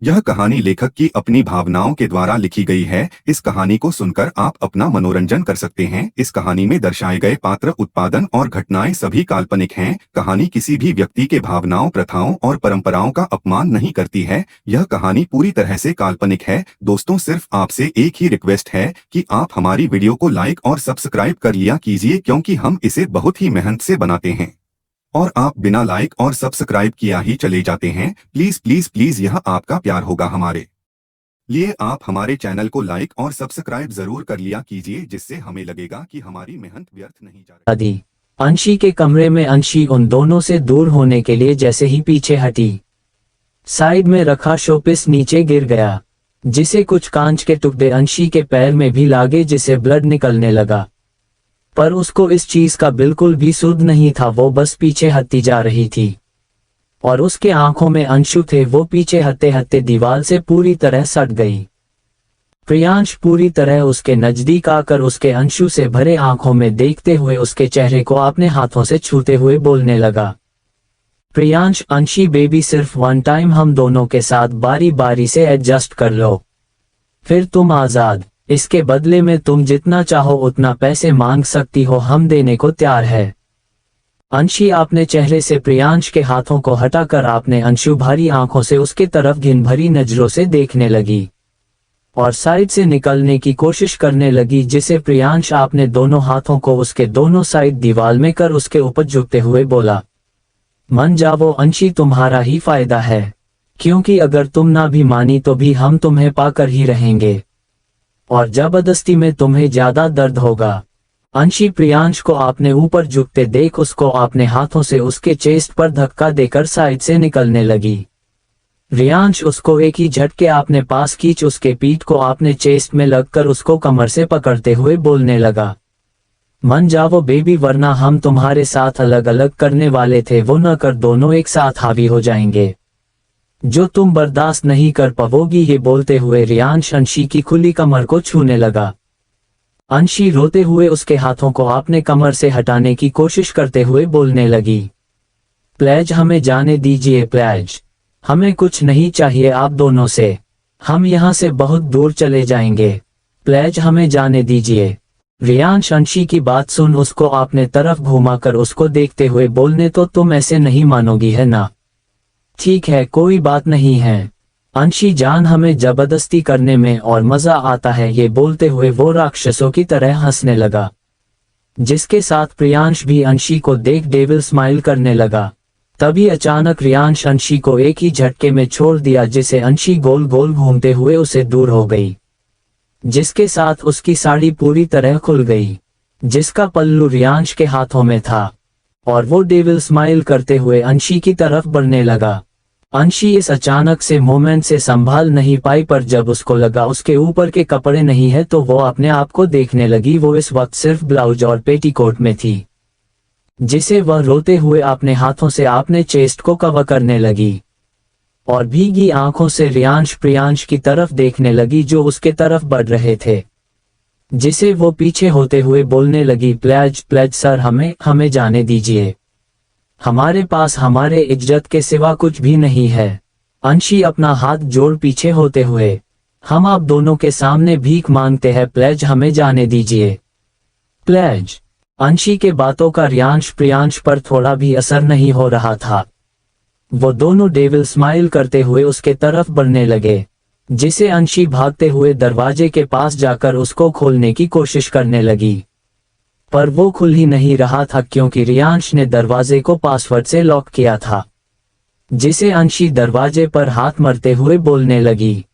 यह कहानी लेखक की अपनी भावनाओं के द्वारा लिखी गई है। इस कहानी को सुनकर आप अपना मनोरंजन कर सकते हैं। इस कहानी में दर्शाए गए पात्र, उत्पादन और घटनाएं सभी काल्पनिक हैं। कहानी किसी भी व्यक्ति के भावनाओं, प्रथाओं और परंपराओं का अपमान नहीं करती है। यह कहानी पूरी तरह से काल्पनिक है। दोस्तों, सिर्फ आपसे एक ही रिक्वेस्ट है कि आप हमारी वीडियो को लाइक और सब्सक्राइब कर लिया कीजिए, क्योंकि हम इसे बहुत ही मेहनत से बनाते हैं और आप बिना लाइक और सब्सक्राइब किया ही चले जाते हैं। प्लीज प्लीज प्लीज, यह आपका प्यार होगा हमारे लिए। आप हमारे चैनल को लाइक और सब्सक्राइब जरूर कर लिया कीजिए, जिससे हमें लगेगा कि हमारी मेहनत व्यर्थ नहीं जा रही। अंशी के कमरे में अंशी उन दोनों से दूर होने के लिए जैसे ही पीछे हटी, साइड में रखा शोपीस नीचे गिर गया, जिसे कुछ कांच के टुकड़े अंशी के पैर में भी लागे, जिसे ब्लड निकलने लगा। पर उसको इस चीज का बिल्कुल भी सुध नहीं था। वो बस पीछे हटती जा रही थी और उसके आंखों में अंशु थे। वो पीछे हटते हटते दीवार से पूरी तरह सट गई। प्रियांश पूरी तरह उसके नजदीक आकर उसके अंशु से भरे आंखों में देखते हुए उसके चेहरे को अपने हाथों से छूते हुए बोलने लगा, प्रियांश, अंशी बेबी, सिर्फ वन टाइम हम दोनों के साथ बारी बारी से एडजस्ट कर लो, फिर तुम आजाद। इसके बदले में तुम जितना चाहो उतना पैसे मांग सकती हो, हम देने को तैयार है। अंशी अपने चेहरे से प्रियांश के हाथों को हटाकर आपने अंशु भारी आंखों से उसके तरफ घिन भरी नजरों से देखने लगी और साइड से निकलने की कोशिश करने लगी, जिसे प्रियांश आपने दोनों हाथों को उसके दोनों साइड दीवार में कर उसके ऊपर झुकते हुए बोला, मन जाओ अंशी, तुम्हारा ही फायदा है, क्योंकि अगर तुम ना भी मानी तो भी हम तुम्हें पाकर ही रहेंगे और जबरदस्ती में तुम्हें ज्यादा दर्द होगा। अंशी प्रियांश को आपने ऊपर झुकते देख उसको अपने हाथों से उसके चेस्ट पर धक्का देकर साइड से निकलने लगी। प्रियांश उसको एक ही झटके आपने पास खींच उसके पीठ को आपने चेस्ट में लगकर उसको कमर से पकड़ते हुए बोलने लगा, मन जाओ बेबी, वरना हम तुम्हारे साथ अलग अलग करने वाले थे, वो न कर दोनों एक साथ हावी हो जाएंगे, जो तुम बर्दाश्त नहीं कर पाओगी। ये बोलते हुए रियांश अंशी की खुली कमर को छूने लगा। अंशी रोते हुए उसके हाथों को अपने कमर से हटाने की कोशिश करते हुए बोलने लगी, प्लेज, हमें जाने दीजिए प्लेज, हमें कुछ नहीं चाहिए आप दोनों से, हम यहाँ से बहुत दूर चले जाएंगे, प्लेज हमें जाने दीजिए। रियांश अंशी की बात सुन उसको अपने तरफ घुमाकर उसको देखते हुए बोलने, तो तुम ऐसे नहीं मानोगी है ना? ठीक है, कोई बात नहीं है अंशी जान, हमें जबरदस्ती करने में और मजा आता है। ये बोलते हुए वो राक्षसों की तरह हंसने लगा, जिसके साथ प्रियांश भी अंशी को देख डेविल स्माइल करने लगा। तभी अचानक रियांश अंशी को एक ही झटके में छोड़ दिया, जिसे अंशी गोल गोल घूमते हुए उसे दूर हो गई, जिसके साथ उसकी साड़ी पूरी तरह खुल गई, जिसका पल्लू रियांश के हाथों में था और वो डेविल स्माइल करते हुए अंशी की तरफ बढ़ने लगा। अंशी इस अचानक से मोमेंट से संभाल नहीं पाई, पर जब उसको लगा उसके ऊपर के कपड़े नहीं है तो वो अपने आप को देखने लगी। वो इस वक्त सिर्फ ब्लाउज और पेटीकोट में थी, जिसे वह रोते हुए अपने हाथों से अपने चेस्ट को कवर करने लगी और भीगी आंखों से रियांश प्रियांश की तरफ देखने लगी, जो उसके तरफ बढ़ रहे थे, जिसे वो पीछे होते हुए बोलने लगी, प्लेज प्लेज सर, हमें जाने दीजिए, हमारे पास हमारे इज्जत के सिवा कुछ भी नहीं है। अंशी अपना हाथ जोड़ पीछे होते हुए, हम आप दोनों के सामने भीख मांगते हैं, प्लेज हमें जाने दीजिए प्लेज। अंशी के बातों का रियांश प्रियांश पर थोड़ा भी असर नहीं हो रहा था। वो दोनों डेविल स्माइल करते हुए उसके तरफ बढ़ने लगे, जिसे अंशी भागते हुए दरवाजे के पास जाकर उसको खोलने की कोशिश करने लगी, पर वो खुल ही नहीं रहा था, क्योंकि रियांश ने दरवाजे को पासवर्ड से लॉक किया था, जिसे अंशी दरवाजे पर हाथ मारते हुए बोलने लगी,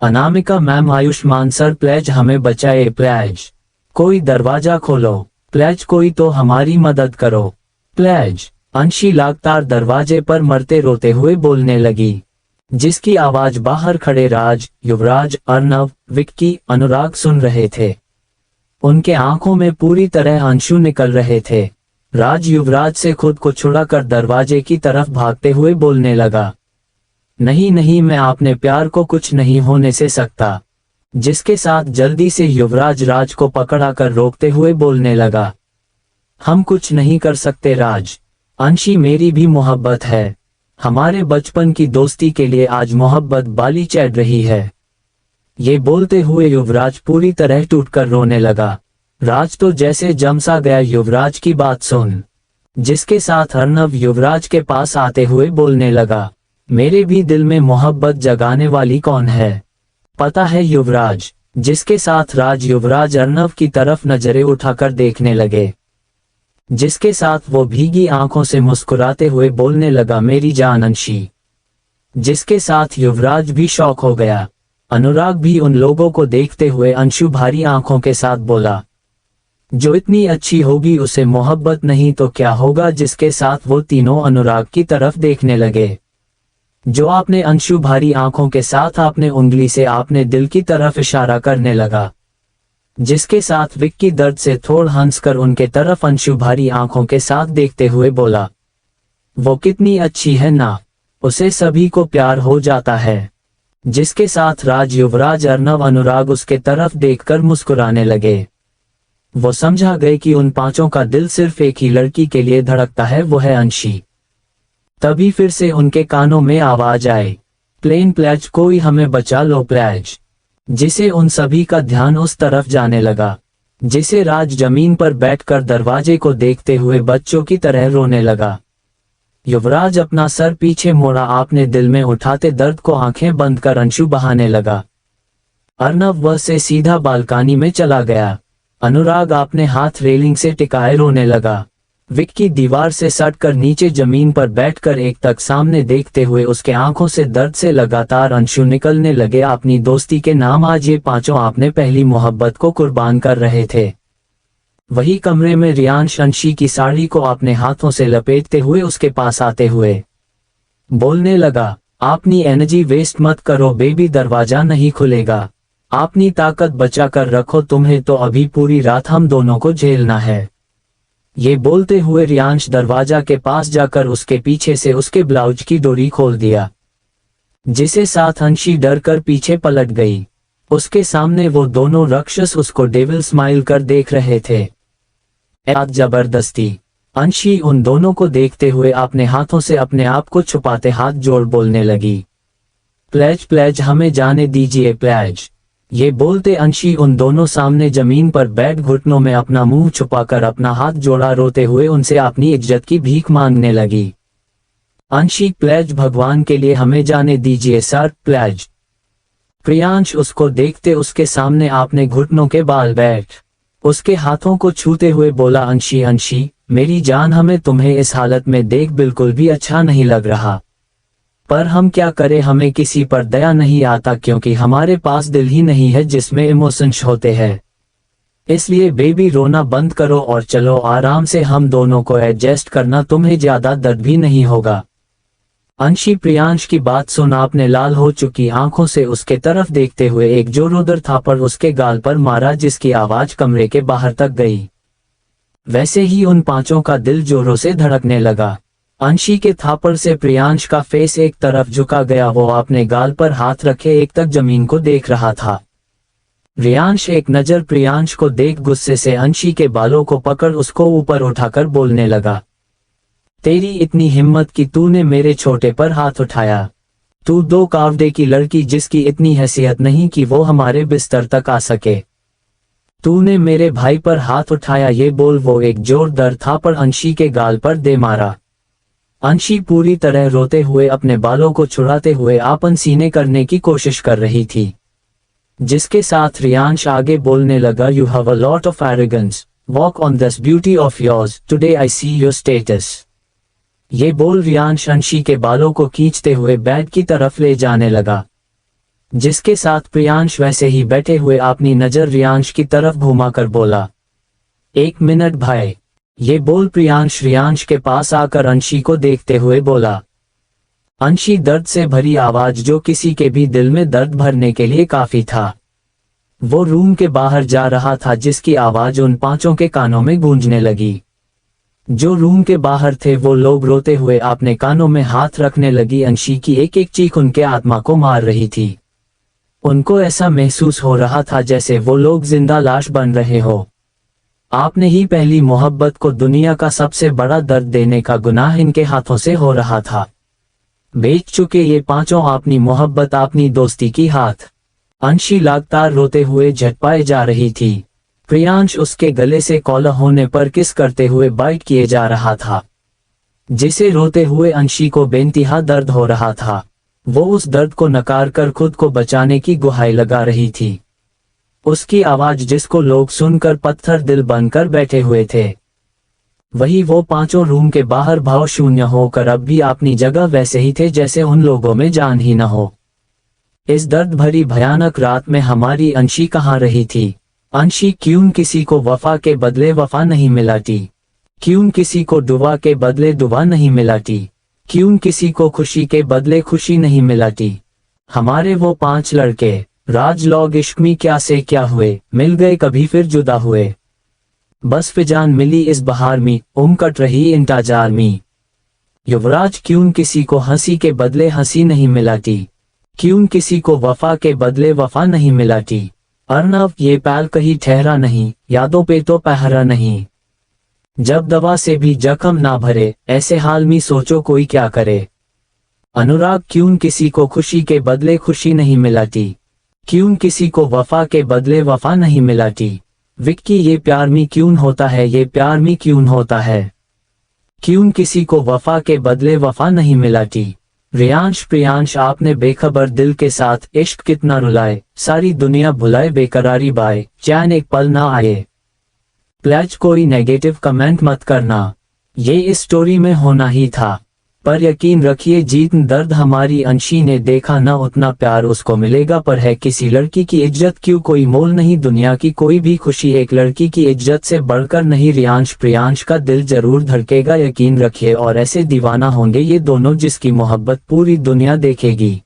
Anamika ma'am, Ayushman sir, please हमें बचाए प्लेज, कोई दरवाजा खोलो प्लेज, कोई तो हमारी मदद करो प्लेज। अंशी लगातार दरवाजे पर मरते रोते हुए बोलने लगी, जिसकी आवाज बाहर खड़े राज, युवराज, अर्नव, विक्की, अनुराग सुन रहे थे। उनके आंखों में पूरी तरह आंसू निकल रहे थे। राज युवराज से खुद को छुड़ाकर दरवाजे की तरफ भागते हुए बोलने लगा, नहीं नहीं, मैं अपने प्यार को कुछ नहीं होने से सकता, जिसके साथ जल्दी से युवराज राज को पकड़ाकर रोकते हुए बोलने लगा, हम कुछ नहीं कर सकते राज, अंशी मेरी भी मोहब्बत है, हमारे बचपन की दोस्ती के लिए आज मोहब्बत बाली चढ़ रही है। ये बोलते हुए युवराज पूरी तरह टूटकर रोने लगा। राज तो जैसे जमसा गया युवराज की बात सुन, जिसके साथ अर्नव युवराज के पास आते हुए बोलने लगा, मेरे भी दिल में मोहब्बत जगाने वाली कौन है पता है युवराज। जिसके साथ राज युवराज अर्नव की तरफ नजरें उठाकर देखने लगे, जिसके साथ वो भीगी आंखों से मुस्कुराते हुए बोलने लगा, मेरी जान अंशी। जिसके साथ युवराज भी शॉक हो गया। अनुराग भी उन लोगों को देखते हुए अंशु भारी आंखों के साथ बोला, जो इतनी अच्छी होगी उसे मोहब्बत नहीं तो क्या होगा। जिसके साथ वो तीनों अनुराग की तरफ देखने लगे। जो आपने अंशु भारी आंखों के साथ आपने उंगली से आपने दिल की तरफ इशारा करने लगा। जिसके साथ विक्की दर्द से थोड़ हंसकर उनके तरफ अंशु भारी आंखों के साथ देखते हुए बोला, वो कितनी अच्छी है ना, उसे सभी को प्यार हो जाता है। जिसके साथ राज युवराज अर्नव अनुराग उसके तरफ देखकर मुस्कुराने लगे। वो समझा गए कि उन पांचों का दिल सिर्फ एक ही लड़की के लिए धड़कता है, वो है अंशी। तभी फिर से उनके कानों में आवाज आए, प्लेन प्लेज कोई हमें बचा लो प्लेज। जिसे उन सभी का ध्यान उस तरफ जाने लगा। जिसे राज जमीन पर बैठकर दरवाजे को देखते हुए बच्चों की तरह रोने लगा। युवराज अपना सर पीछे मोड़ा, आपने दिल में उठाते दर्द को आंखें बंद कर अंशु बहाने लगा। अर्नव वह से सीधा बालकनी में चला गया। अनुराग अपने हाथ रेलिंग से टिकाए रोने लगा। विक्की दीवार से सटकर नीचे जमीन पर बैठकर एक तक सामने देखते हुए उसके आंखों से दर्द से लगातार अंशु निकलने लगे। अपनी दोस्ती के नाम आज ये पांचों आपने पहली मोहब्बत को कुर्बान कर रहे थे। वही कमरे में रियांश अंशी की साड़ी को अपने हाथों से लपेटते हुए उसके पास आते हुए बोलने लगा, अपनी एनर्जी वेस्ट मत करो बेबी, दरवाजा नहीं खुलेगा। अपनी ताकत बचा कर रखो, तुम्हें तो अभी पूरी रात हम दोनों को झेलना है। ये बोलते हुए रियांश दरवाजा के पास जाकर उसके पीछे से उसके ब्लाउज की डोरी खोल दिया। जिसे साथ अंशी डर कर पीछे पलट गई। उसके सामने वो दोनों राक्षस उसको डेविल स्माइल कर देख रहे थे। जबरदस्ती। अंशी उन दोनों को देखते हुए अपने हाथों से अपने आप को छुपाते हाथ जोड़ बोलने लगी, प्लेज प्लेज हमें जाने दीजिए प्लेज। ये बोलते अंशी उन दोनों सामने जमीन पर बैठ घुटनों में अपना मुंह छुपाकर अपना हाथ जोड़ा रोते हुए उनसे अपनी इज्जत की भीख मांगने लगी। अंशी प्लेज भगवान के लिए हमें जाने दीजिए सर प्लेज। प्रियांश उसको देखते उसके सामने आपने घुटनों के बाल बैठ उसके हाथों को छूते हुए बोला, अंशी अंशी मेरी जान, हमें तुम्हें इस हालत में देख बिल्कुल भी अच्छा नहीं लग रहा, पर हम क्या करें, हमें किसी पर दया नहीं आता क्योंकि हमारे पास दिल ही नहीं है जिसमें इमोशंस होते हैं। इसलिए बेबी रोना बंद करो और चलो आराम से हम दोनों को एडजस्ट करना, तुम्हें ज्यादा दर्द भी नहीं होगा। अंशी प्रियांश की बात सुन आपने लाल हो चुकी आंखों से उसके तरफ देखते हुए एक जोरदार थापड़ उसके गाल पर मारा जिसकी आवाज कमरे के बाहर तक गई। वैसे ही उन पांचों का दिल जोरों से धड़कने लगा। अंशी के थापड़ से प्रियांश का फेस एक तरफ झुका गया, वो अपने गाल पर हाथ रखे एक तक जमीन को देख रहा था। रियांश एक नजर प्रियांश को देख गुस्से से अंशी के बालों को पकड़ उसको ऊपर उठाकर बोलने लगा, तेरी इतनी हिम्मत कि तूने मेरे छोटे पर हाथ उठाया। तू दो कावड़े की लड़की जिसकी इतनी हैसियत नहीं कि वो हमारे बिस्तर तक आ सके, तूने मेरे भाई पर हाथ उठाया। ये बोल वो एक जोरदार थापड़ अंशी के गाल पर दे मारा। अंशी पूरी तरह रोते हुए अपने बालों को छुड़ाते हुए आपन सीने करने की कोशिश कर रही थी। जिसके साथ रियांश आगे बोलने लगा, you have a lot of arrogance, walk on this beauty of yours, today I see your status. ये बोल रियांश अंशी के बालों को खींचते हुए बेड की तरफ ले जाने लगा। जिसके साथ प्रियांश वैसे ही बैठे हुए अपनी नजर रियांश की तरफ घुमाकर बोला, 1 मिनट भाई। ये बोल प्रियांश रियांश के पास आकर अंशी को देखते हुए बोला। अंशी दर्द से भरी आवाज जो किसी के भी दिल में दर्द भरने के लिए काफी था, वो रूम के बाहर जा रहा था जिसकी आवाज उन पांचों के कानों में गूंजने लगी। जो रूम के बाहर थे वो लोग रोते हुए अपने कानों में हाथ रखने लगी। अंशी की एक एक चीख उनके आत्मा को मार रही थी। उनको ऐसा महसूस हो रहा था जैसे वो लोग जिंदा लाश बन रहे हो। आपने ही पहली मोहब्बत को दुनिया का सबसे बड़ा दर्द देने का गुनाह इनके हाथों से हो रहा था। बेच चुके ये पांचों अपनी मोहब्बत अपनी दोस्ती की हाथ। अंशी लगातार रोते हुए झटपाए जा रही थी। प्रियांश उसके गले से कॉलर होने पर किस करते हुए बाइट किए जा रहा था, जिसे रोते हुए अंशी को बेइंतहा दर्द हो रहा था। वो उस दर्द को नकार कर खुद को बचाने की गुहार लगा रही थी। उसकी आवाज जिसको लोग सुनकर पत्थर दिल बनकर बैठे हुए थे, वही वो पांचों रूम के बाहर भाव शून्य होकर अब भी अपनी जगह वैसे ही थे जैसे उन लोगों में जान ही न हो। इस दर्द भरी भयानक रात में हमारी अंशी कहाँ रही थी? अंशी क्यों किसी को वफा के बदले वफा नहीं मिलाती? क्यों किसी को दुआ के बदले दुआ नहीं मिलाती? क्यों किसी को खुशी के बदले खुशी नहीं मिलाती? हमारे वो 5 लड़के राज लोग इश्क में क्या से क्या हुए, मिल गए कभी फिर जुदा हुए। बस फिजान मिली इस बहार में, कट रही इंतजार में। युवराज क्यों किसी को हंसी के बदले हंसी नहीं मिलाती? क्यों किसी को वफा के बदले वफा नहीं मिलाती? अर्नव ये पैल कहीं ठहरा नहीं, यादों पे तो पहरा नहीं। जब दवा से भी जख्म ना भरे, ऐसे हाल में सोचो कोई क्या करे। अनुराग क्यों किसी को खुशी के बदले खुशी नहीं मिलाती? क्यों किसी को वफा के बदले वफा नहीं मिलाती? विक्की ये प्यार में क्यों होता है, ये प्यार में क्यों होता है? क्यों किसी को वफा के बदले वफा नहीं मिलाती? रियांश प्रियांश आपने बेखबर दिल के साथ इश्क कितना रुलाए, सारी दुनिया भुलाए बेकरारी बाए, चैन एक पल ना आए। प्लीज कोई नेगेटिव कमेंट मत करना, ये इस स्टोरी में होना ही था। पर यकीन रखिए जीत दर्द हमारी अंशी ने देखा न उतना प्यार उसको मिलेगा, पर है किसी लड़की की इज्जत क्यों कोई मोल नहीं, दुनिया की कोई भी खुशी एक लड़की की इज्जत से बढ़कर नहीं। रियांश प्रियांश का दिल जरूर धड़केगा, यकीन रखिए, और ऐसे दीवाना होंगे ये दोनों जिसकी मोहब्बत पूरी दुनिया देखेगी।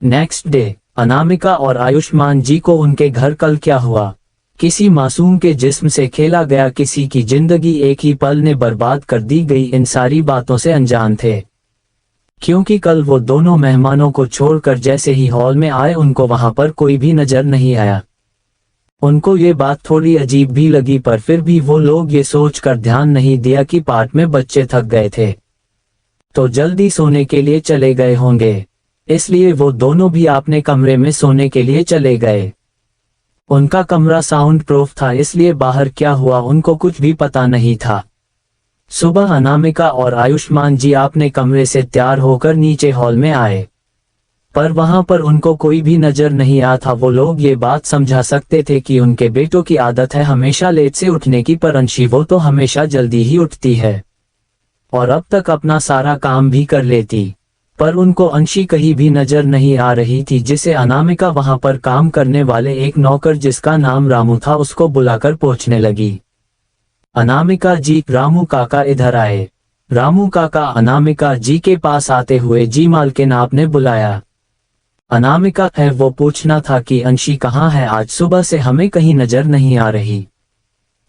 नेक्स्ट डे अनामिका और आयुष्मान जी को उनके घर कल क्या हुआ? किसी मासूम के जिस्म से खेला गया किसी की जिंदगी एक ही पल ने बर्बाद कर दी गई, इन सारी बातों से अनजान थे। क्योंकि कल वो दोनों मेहमानों को छोड़कर जैसे ही हॉल में आए उनको वहां पर कोई भी नजर नहीं आया। उनको ये बात थोड़ी अजीब भी लगी, पर फिर भी वो लोग ये सोचकर ध्यान नहीं दिया कि पार्ट में बच्चे थक गए थे तो जल्दी सोने के लिए चले गए होंगे, इसलिए वो दोनों भी अपने कमरे में सोने के लिए चले गए। उनका कमरा साउंड प्रूफ था, इसलिए बाहर क्या हुआ उनको कुछ भी पता नहीं था। सुबह अनामिका और आयुष्मान जी अपने कमरे से तैयार होकर नीचे हॉल में आए, पर वहां पर उनको कोई भी नजर नहीं आया था। वो लोग ये बात समझा सकते थे कि उनके बेटों की आदत है हमेशा लेट से उठने की, पर अंशी वो तो हमेशा जल्दी ही उठती है और अब तक अपना सारा काम भी कर लेती, पर उनको अंशी कहीं भी नजर नहीं आ रही थी। जिसे अनामिका वहां पर काम करने वाले एक नौकर जिसका नाम रामू था उसको बुलाकर पूछने लगी, अनामिका जी रामू काका इधर आए। रामू काका अनामिका जी के पास आते हुए जी मालकिन आपने बुलाया। अनामिका है वो पूछना था कि अंशी कहाँ है, आज सुबह से हमें कहीं नजर नहीं आ रही,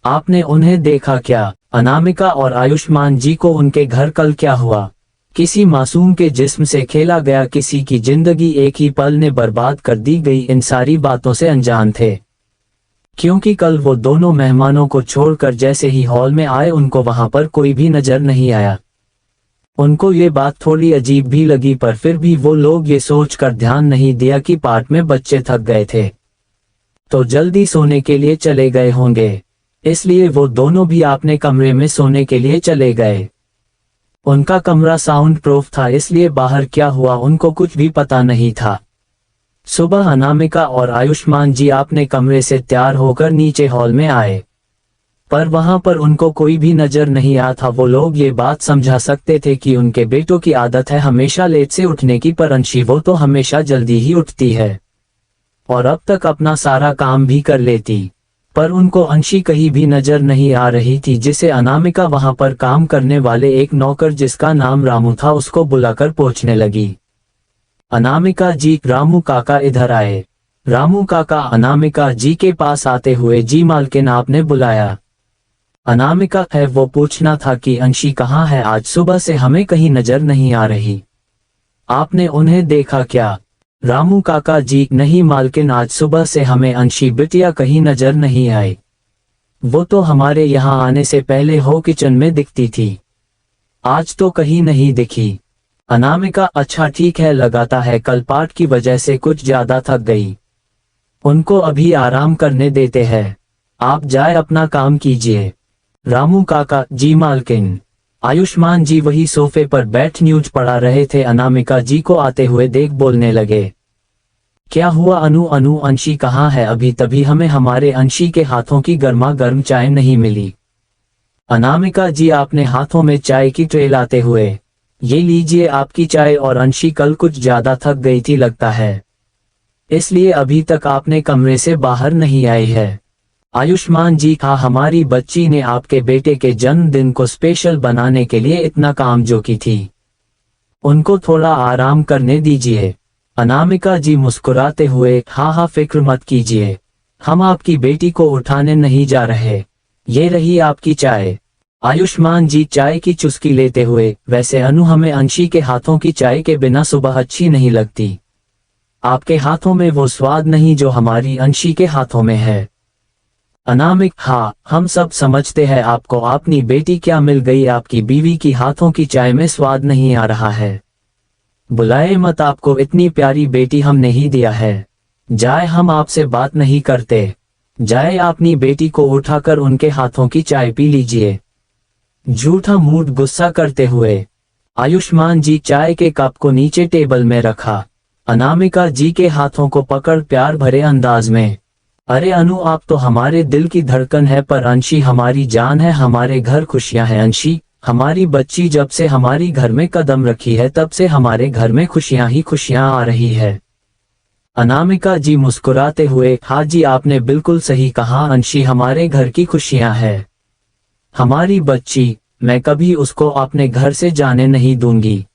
आपने उन्हें देखा क्या? अनामिका और आयुष्मान जी को उनके घर कल क्या हुआ? किसी मासूम के जिस्म से खेला गया किसी की जिंदगी एक ही पल ने बर्बाद कर दी गई, इन सारी बातों से अनजान थे। क्योंकि कल वो दोनों मेहमानों को छोड़कर जैसे ही हॉल में आए उनको वहां पर कोई भी नजर नहीं आया। उनको ये बात थोड़ी अजीब भी लगी, पर फिर भी वो लोग ये सोचकर ध्यान नहीं दिया कि पार्ट में बच्चे थक गए थे तो जल्दी सोने के लिए चले गए होंगे, इसलिए वो दोनों भी अपने कमरे में सोने के लिए चले गए। उनका कमरा साउंड प्रूफ था, इसलिए बाहर क्या हुआ उनको कुछ भी पता नहीं था। सुबह अनामिका और आयुष्मान जी अपने कमरे से तैयार होकर नीचे हॉल में आए, पर वहां पर उनको कोई भी नजर नहीं आया था। वो लोग ये बात समझा सकते थे कि उनके बेटों की आदत है हमेशा लेट से उठने की, पर अंशी वो तो हमेशा जल्दी ही उठती है और अब तक अपना सारा काम भी कर लेती, पर उनको अंशी कहीं भी नजर नहीं आ रही थी। जिसे अनामिका वहां पर काम करने वाले एक नौकर जिसका नाम रामू था उसको बुलाकर पूछने लगी, अनामिका जी रामू काका इधर आए। रामू काका अनामिका जी के पास आते हुए जी मालकिन आपने बुलाया। अनामिका है वो पूछना था कि अंशी कहाँ है, आज सुबह से हमें कहीं नजर नहीं आ रही, आपने उन्हें देखा क्या? रामू काका जी नहीं मालकिन, आज सुबह से हमें अंशी बिटिया कहीं नजर नहीं आई, वो तो हमारे यहाँ आने से पहले हो किचन में दिखती थी, आज तो कहीं नहीं दिखी। अनामिका अच्छा ठीक है, लगाता है कल पाठ की वजह से कुछ ज्यादा थक गई। उनको अभी आराम करने देते हैं, आप जाए अपना काम कीजिए। रामू काका जी मालकिन। आयुष्मान जी वही सोफे पर बैठ न्यूज पढ़ा रहे थे, अनामिका जी को आते हुए देख बोलने लगे। क्या हुआ अनु? अंशी कहाँ है? अभी तभी हमें हमारे अंशी के हाथों की गर्मा गर्म चाय नहीं मिली। अनामिका जी आपने हाथों में चाय की ट्रे लाते हुए, ये लीजिए आपकी चाय। और अंशी कल कुछ ज्यादा थक गई थी लगता है, इसलिए अभी तक आपने कमरे से बाहर नहीं आई है। आयुष्मान जी हाँ, हमारी बच्ची ने आपके बेटे के जन्मदिन को स्पेशल बनाने के लिए इतना काम जो की थी, उनको थोड़ा आराम करने दीजिए। अनामिका जी मुस्कुराते हुए हाँ फिक्र मत कीजिए, हम आपकी बेटी को उठाने नहीं जा रहे, ये रही आपकी चाय। आयुष्मान जी चाय की चुस्की लेते हुए, वैसे अनु हमें अंशी के हाथों की चाय के बिना सुबह अच्छी नहीं लगती, आपके हाथों में वो स्वाद नहीं जो हमारी अंशी के हाथों में है। अनामिक हाँ, हम सब समझते हैं आपको अपनी बेटी क्या मिल गई, आपकी बीवी की हाथों की चाय में स्वाद नहीं आ रहा है। बुलाए मत, आपको इतनी प्यारी बेटी हमने ही दिया है। जाए, हम आपसे बात नहीं करते, जाए अपनी बेटी को उठाकर उनके हाथों की चाय पी लीजिए। झूठा मूड गुस्सा करते हुए आयुष्मान जी चाय के कप को नीचे टेबल में रखा, अनामिका जी के हाथों को पकड़ प्यार भरे अंदाज में, अरे अनु आप तो हमारे दिल की धड़कन है, पर अंशी हमारी जान है, हमारे घर खुशियां हैं अंशी, हमारी बच्ची जब से हमारी घर में कदम रखी है तब से हमारे घर में खुशियां ही खुशियां आ रही है। अनामिका जी मुस्कुराते हुए हाँ जी आपने बिल्कुल सही कहा, अंशी हमारे घर की खुशियां है, हमारी बच्ची, मैं कभी उसको अपने घर से जाने नहीं दूंगी।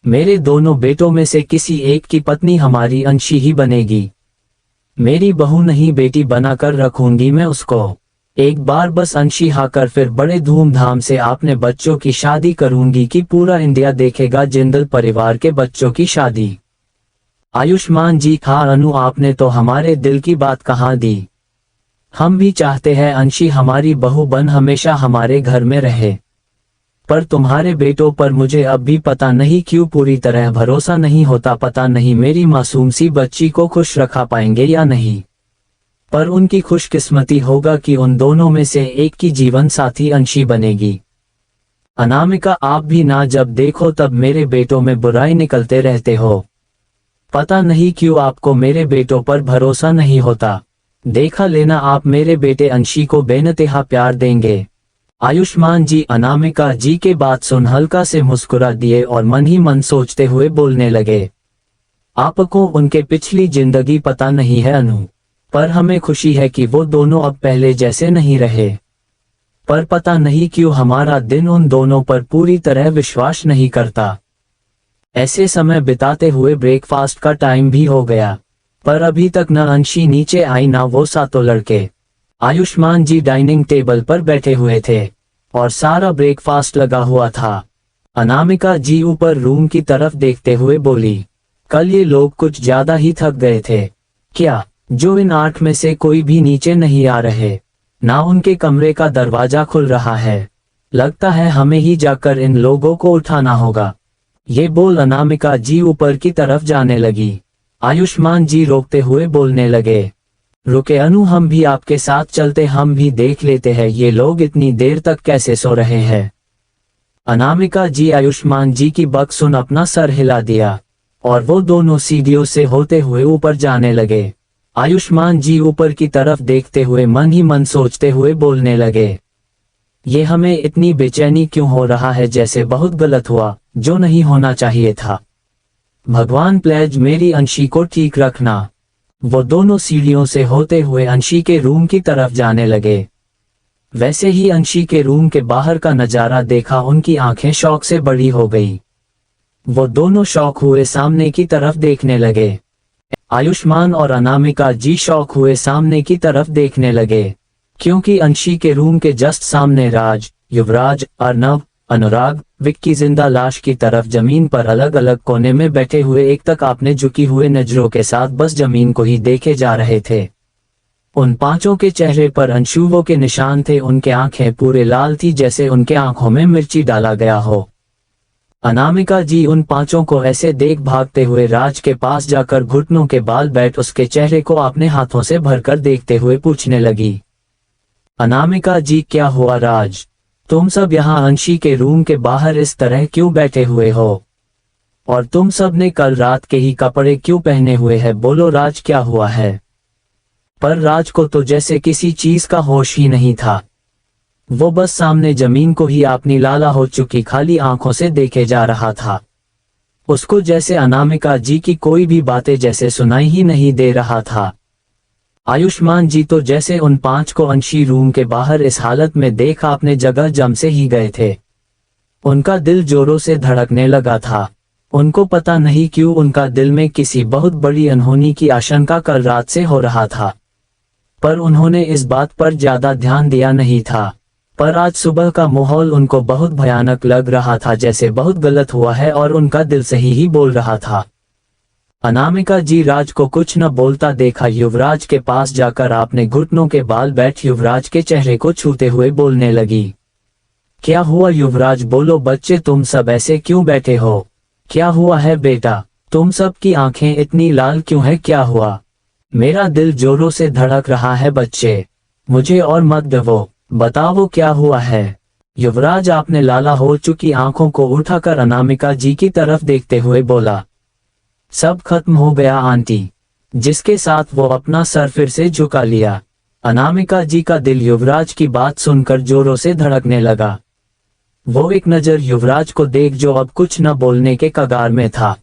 मेरे दोनों बेटों में से किसी एक की पत्नी हमारी अंशी ही बनेगी, मेरी बहू नहीं बेटी बनाकर रखूंगी मैं उसको। एक बार बस अंशी हाकर फिर बड़े धूमधाम से आपने बच्चों की शादी करूंगी कि पूरा इंडिया देखेगा जिंदल परिवार के बच्चों की शादी। आयुष्मान जी हाँ अनु आपने तो हमारे दिल की बात कहाँ दी, हम भी चाहते हैं अंशी हमारी बहू बन हमेशा हमारे घर में रहे, पर तुम्हारे बेटों पर मुझे अब भी पता नहीं क्यों पूरी तरह भरोसा नहीं होता, पता नहीं मेरी मासूम सी बच्ची को खुश रखा पाएंगे या नहीं, पर उनकी खुशकिस्मती होगा कि उन दोनों में से एक की जीवन साथी अंशी बनेगी। अनामिका आप भी ना जब देखो तब मेरे बेटों में बुराई निकलते रहते हो, पता नहीं क्यों आपको मेरे बेटों पर भरोसा नहीं होता, देखा लेना आप मेरे बेटे अंशी को बेनतहा प्यार देंगे। आयुष्मान जी अनामिका जी के बात सुन हल्का से मुस्कुरा दिए और मन ही मन सोचते हुए बोलने लगे, आपको उनके पिछली जिंदगी पता नहीं है अनु, पर हमें खुशी है कि वो दोनों अब पहले जैसे नहीं रहे, पर पता नहीं क्यों हमारा दिन उन दोनों पर पूरी तरह विश्वास नहीं करता। ऐसे समय बिताते हुए ब्रेकफास्ट का टाइम भी हो गया, पर अभी तक न अंशी नीचे आई ना वो सातों लड़के। आयुष्मान जी डाइनिंग टेबल पर बैठे हुए थे और सारा ब्रेकफास्ट लगा हुआ था। अनामिका जी ऊपर रूम की तरफ देखते हुए बोली, कल ये लोग कुछ ज्यादा ही थक गए थे क्या, जो इन 8 में से कोई भी नीचे नहीं आ रहे, ना उनके कमरे का दरवाजा खुल रहा है, लगता है हमें ही जाकर इन लोगों को उठाना होगा। ये बोल अनामिका जी ऊपर की तरफ जाने लगी। आयुष्मान जी रोकते हुए बोलने लगे, रुके अनु हम भी आपके साथ चलते, हम भी देख लेते हैं ये लोग इतनी देर तक कैसे सो रहे हैं। अनामिका जी आयुष्मान जी की बात सुन अपना सर हिला दिया और वो दोनों सीढ़ियों से होते हुए ऊपर जाने लगे। आयुष्मान जी ऊपर की तरफ देखते हुए मन ही मन सोचते हुए बोलने लगे, ये हमें इतनी बेचैनी क्यों हो रहा है, जैसे बहुत गलत हुआ जो नहीं होना चाहिए था। भगवान प्लीज मेरी अंशी को ठीक रखना। वो दोनों सीढ़ियों से होते हुए अंशी के रूम की तरफ जाने लगे। वैसे ही अंशी के रूम के बाहर का नजारा देखा उनकी आंखें शौक से बड़ी हो गई। वो दोनों शौक हुए सामने की तरफ देखने लगे। आयुष्मान और अनामिका जी शौक हुए सामने की तरफ देखने लगे, क्योंकि अंशी के रूम के जस्ट सामने राज, युवराज, अर्नव, अनुराग, विक्की जिंदा लाश की तरफ जमीन पर अलग अलग कोने में बैठे हुए एक तक आपने झुकी हुए नजरों के साथ बस जमीन को ही देखे जा रहे थे। उन पांचों के चेहरे पर अंशुओं के निशान थे, उनके आंखें पूरे लाल थी जैसे उनके आंखों में मिर्ची डाला गया हो। अनामिका जी उन पांचों को ऐसे देख भागते हुए राज के पास जाकर घुटनों के बाल बैठ उसके चेहरे को अपने हाथों से भरकर देखते हुए पूछने लगी। अनामिका जी क्या हुआ राज, तुम सब यहाँ अंशी के रूम के बाहर इस तरह क्यों बैठे हुए हो? और तुम सब ने कल रात के ही कपड़े क्यों पहने हुए हैं? बोलो राज क्या हुआ है? पर राज को तो जैसे किसी चीज का होश ही नहीं था। वो बस सामने जमीन को ही अपनी लाला हो चुकी खाली आंखों से देखे जा रहा था। उसको जैसे अनामिका जी की कोई भी बातें जैसे सुनाई ही नहीं दे रहा था। आयुष्मान जी तो जैसे उन पांच को अंशी रूम के बाहर इस हालत में देख अपने जगह जम से ही गए थे। उनका दिल जोरों से धड़कने लगा था। उनको पता नहीं क्यों उनका दिल में किसी बहुत बड़ी अनहोनी की आशंका कल रात से हो रहा था, पर उन्होंने इस बात पर ज्यादा ध्यान दिया नहीं था। पर आज सुबह का माहौल उनको बहुत भयानक लग रहा था, जैसे बहुत गलत हुआ है और उनका दिल सही ही बोल रहा था। अनामिका जी राज को कुछ न बोलता देखा युवराज के पास जाकर आपने घुटनों के बाल बैठ युवराज के चेहरे को छूते हुए बोलने लगी। क्या हुआ युवराज, बोलो बच्चे तुम सब ऐसे क्यों बैठे हो? क्या हुआ है बेटा, तुम सब की आंखें इतनी लाल क्यों है? क्या हुआ? मेरा दिल जोरों से धड़क रहा है बच्चे, मुझे और मत डरो, बताओ क्या हुआ है? युवराज आपने लाला हो चुकी आंखों को उठाकर अनामिका जी की तरफ देखते हुए बोला। सब खत्म हो गया आंटी, जिसके साथ वो अपना सर फिर से झुका लिया। अनामिका जी का दिल युवराज की बात सुनकर जोरों से धड़कने लगा। वो एक नजर युवराज को देख जो अब कुछ न बोलने के कगार में था,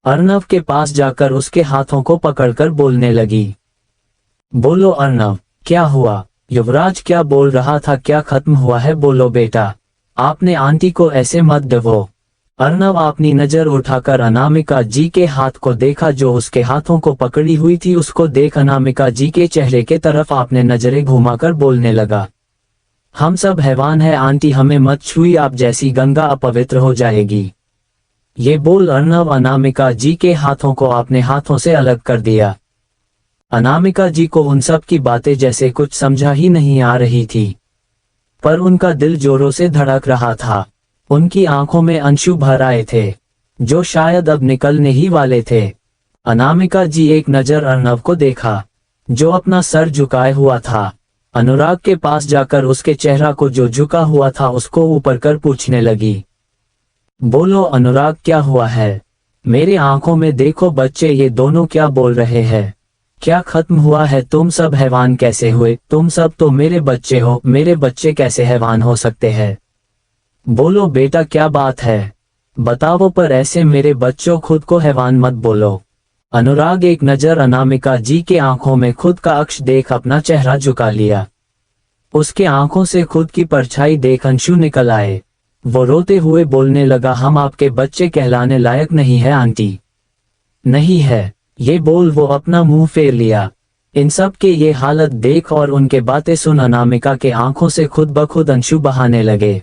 अर्नव के पास जाकर उसके हाथों को पकड़कर बोलने लगी। बोलो अर्नव क्या हुआ? युवराज क्या बोल रहा था, क्या खत्म हुआ है? बोलो बेटा, आपने आंटी को ऐसे मत डरो। अर्नव अपनी नजर उठाकर अनामिका जी के हाथ को देखा जो उसके हाथों को पकड़ी हुई थी। उसको देख अनामिका जी के चेहरे के तरफ आपने नजरें घुमाकर बोलने लगा। हम सब हैवान है आंटी, हमें मत छुई, आप जैसी गंगा अपवित्र हो जाएगी। ये बोल अर्नव अनामिका जी के हाथों को अपने हाथों से अलग कर दिया। अनामिका जी को उन सब की बातें जैसे कुछ समझा ही नहीं आ रही थी, पर उनका दिल जोरों से धड़क रहा था। उनकी आंखों में अंशु भर आए थे जो शायद अब निकलने ही वाले थे। अनामिका जी एक नजर अर्नव को देखा जो अपना सर झुकाए हुआ था। अनुराग के पास जाकर उसके चेहरा को जो झुका हुआ था उसको ऊपर कर पूछने लगी। बोलो अनुराग क्या हुआ है? मेरे आंखों में देखो बच्चे, ये दोनों क्या बोल रहे हैं? क्या खत्म हुआ है? तुम सब हैवान कैसे हुए? तुम सब तो मेरे बच्चे हो, मेरे बच्चे कैसे हैवान हो सकते हैं? बोलो बेटा क्या बात है, बताओ, पर ऐसे मेरे बच्चों खुद को हैवान मत बोलो। अनुराग एक नजर अनामिका जी के आंखों में खुद का अक्ष देख अपना चेहरा झुका लिया। उसके आंखों से खुद की परछाई देख अंशु निकल आए। वो रोते हुए बोलने लगा, हम आपके बच्चे कहलाने लायक नहीं है आंटी। नहीं है, ये बोल वो अपना मुंह फेर लिया। इन सब के ये हालत देख और उनके बातें सुन अनामिका के आंखों से खुद ब खुद अंशु बहाने लगे।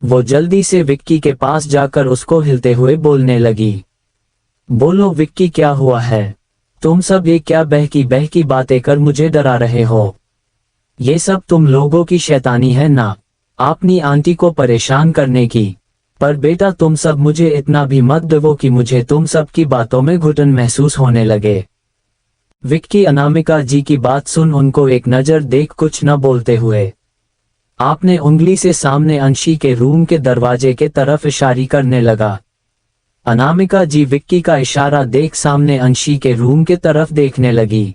वो जल्दी से विक्की के पास जाकर उसको हिलते हुए बोलने लगी। बोलो विक्की क्या हुआ है? तुम सब ये क्या बहकी बातें कर मुझे डरा रहे हो? ये सब तुम लोगों की शैतानी है ना, अपनी आंटी को परेशान करने की। पर बेटा तुम सब मुझे इतना भी मत डरो कि मुझे तुम सब की बातों में घुटन महसूस होने लगे। विक्की अनामिका जी की बात सुन उनको एक नजर देख कुछ न बोलते हुए आपने उंगली से सामने अंशी के रूम के दरवाजे के तरफ इशारा करने लगा। अनामिका जी विक्की का इशारा देख सामने अंशी के रूम के तरफ देखने लगी।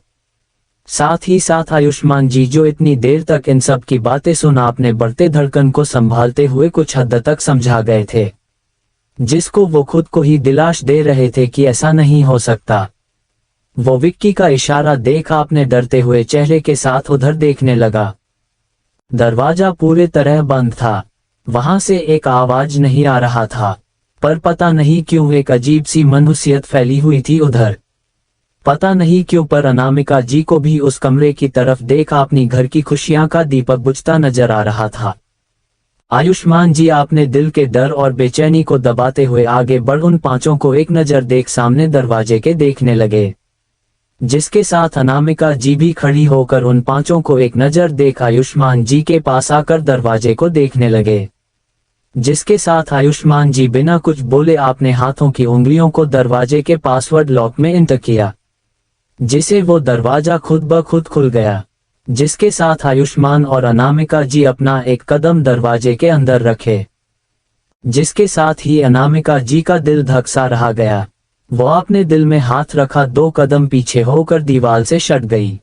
साथ ही साथ आयुष्मान जी जो इतनी देर तक इन सब की बातें सुन आपने बढ़ते धड़कन को संभालते हुए कुछ हद तक समझा गए थे, जिसको वो खुद को ही दिलाश दे रहे थे कि ऐसा नहीं हो सकता। वो विक्की का इशारा देख आपने डरते हुए चेहरे के साथ उधर देखने लगा। दरवाजा पूरे तरह बंद था, वहां से एक आवाज नहीं आ रहा था, पर पता नहीं क्यों एक अजीब सी मनहूसियत फैली हुई थी उधर। पता नहीं क्यों पर अनामिका जी को भी उस कमरे की तरफ देख अपनी घर की खुशियां का दीपक बुझता नजर आ रहा था। आयुष्मान जी आपने दिल के डर और बेचैनी को दबाते हुए आगे बढ़ उन पांचों को एक नजर देख सामने दरवाजे के देखने लगे, जिसके साथ अनामिका जी भी खड़ी होकर उन पांचों को एक नजर देख आयुष्मान जी के पास आकर दरवाजे को देखने लगे। जिसके साथ आयुष्मान जी बिना कुछ बोले अपने हाथों की उंगलियों को दरवाजे के पासवर्ड लॉक में इंटर किया, जिसे वो दरवाजा खुद ब खुद खुल गया। जिसके साथ आयुष्मान और अनामिका जी अपना एक कदम दरवाजे के अंदर रखे, जिसके साथ ही अनामिका जी का दिल धक सा रहा गया। वो अपने दिल में हाथ रखा 2 कदम पीछे होकर दीवार से सट गई,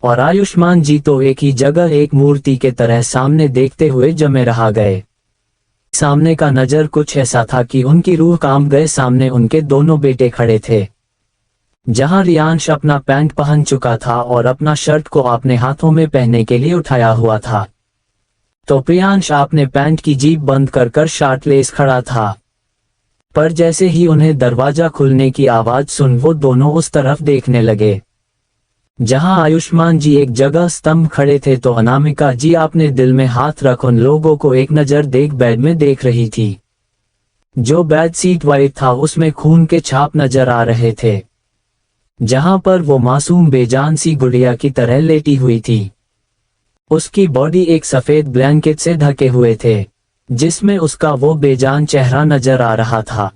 और आयुष्मान जी तो एक ही जगह एक मूर्ति के तरह सामने देखते हुए जमे रहा गए। सामने का नजर कुछ ऐसा था कि उनकी रूह कांप गए। सामने उनके दोनों बेटे खड़े थे, जहां रियांश अपना पैंट पहन चुका था और अपना शर्ट को अपने हाथों में पहनने के लिए उठाया हुआ था, तो प्रियांश अपने पैंट की जीप बंद कर कर शर्टलेस खड़ा था। पर जैसे ही उन्हें दरवाजा खुलने की आवाज सुन वो दोनों उस तरफ देखने लगे जहां आयुष्मान जी एक जगह स्तंभ खड़े थे, तो अनामिका जी अपने दिल में हाथ रख उन लोगों को एक नजर देख बेड में देख रही थी। जो बेड सीट वाइट था उसमें खून के छाप नजर आ रहे थे, जहां पर वो मासूम बेजान सी गुड़िया की तरह लेटी हुई थी। उसकी बॉडी एक सफेद ब्लैंकेट से ढके हुए थे, जिसमें उसका वो बेजान चेहरा नजर आ रहा था,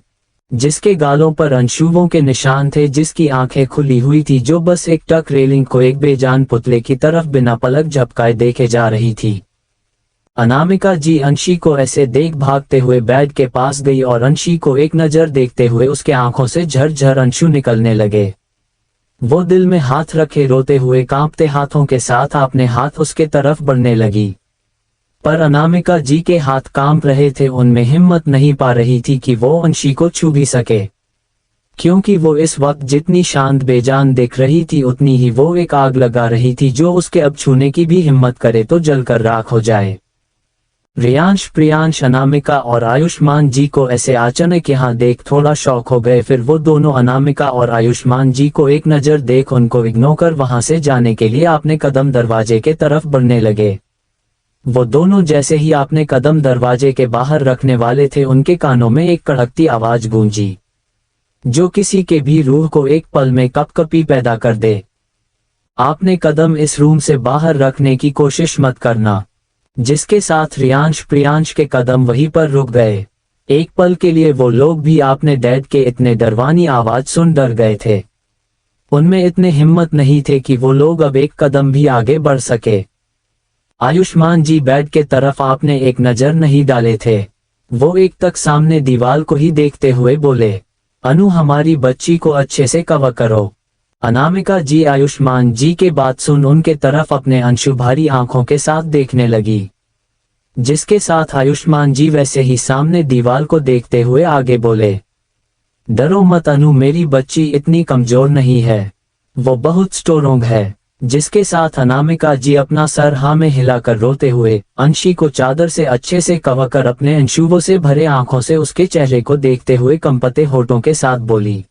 जिसके गालों पर अंशुओं के निशान थे, जिसकी आंखें खुली हुई थी, जो बस एक टक रेलिंग को एक बेजान पुतले की तरफ बिना पलक झपकाए देखे जा रही थी। अनामिका जी अंशी को ऐसे देख भागते हुए बेड के पास गई और अंशी को एक नजर देखते हुए उसके आंखों से झरझर अंशु निकलने लगे। वो दिल में हाथ रखे रोते हुए कांपते हाथों के साथ अपने हाथ उसके तरफ बढ़ने लगी, पर अनामिका जी के हाथ कांप रहे थे। उनमें हिम्मत नहीं पा रही थी कि वो अंशी को छू भी सके, क्योंकि वो इस वक्त जितनी शांत बेजान दिख रही थी उतनी ही वो एक आग लगा रही थी, जो उसके अब छूने की भी हिम्मत करे तो जलकर राख हो जाए। रियांश, प्रियांश, अनामिका और आयुष्मान जी को ऐसे अचानक यहाँ देख थोड़ा शॉक हो गए। फिर वो दोनों अनामिका और आयुष्मान जी को एक नजर देख उनको इग्नोर कर वहां से जाने के लिए अपने कदम दरवाजे के तरफ बढ़ने लगे। वो दोनों जैसे ही अपने कदम दरवाजे के बाहर रखने वाले थे, उनके कानों में एक कड़कती आवाज गूंजी, जो किसी के भी रूह को एक पल में कपकपी पैदा कर दे। आपने कदम इस रूम से बाहर रखने की कोशिश मत करना। जिसके साथ रियांश, प्रियांश के कदम वहीं पर रुक गए। एक पल के लिए वो लोग भी आपने डैड के इतने डरवानी आवाज सुन डर गए थे। उनमें इतने हिम्मत नहीं थे कि वो लोग अब एक कदम भी आगे बढ़ सके। आयुष्मान जी बेड के तरफ आपने एक नजर नहीं डाले थे। वो एक तक सामने दीवार को ही देखते हुए बोले, अनु, हमारी बच्ची को अच्छे से कवर करो। अनामिका जी आयुष्मान जी के बात सुन उनके तरफ अपने अंशु भारी आंखों के साथ देखने लगी, जिसके साथ आयुष्मान जी वैसे ही सामने दीवार को देखते हुए आगे बोले, डरो मत अनु, मेरी बच्ची इतनी कमजोर नहीं है, वो बहुत स्ट्रोंग है। जिसके साथ अनामिका जी अपना सर हाँ में हिलाकर रोते हुए अंशी को चादर से अच्छे से कवर कर अपने अंशुओं से भरे आंखों से उसके चेहरे को देखते हुए कंपते होठों के साथ बोली,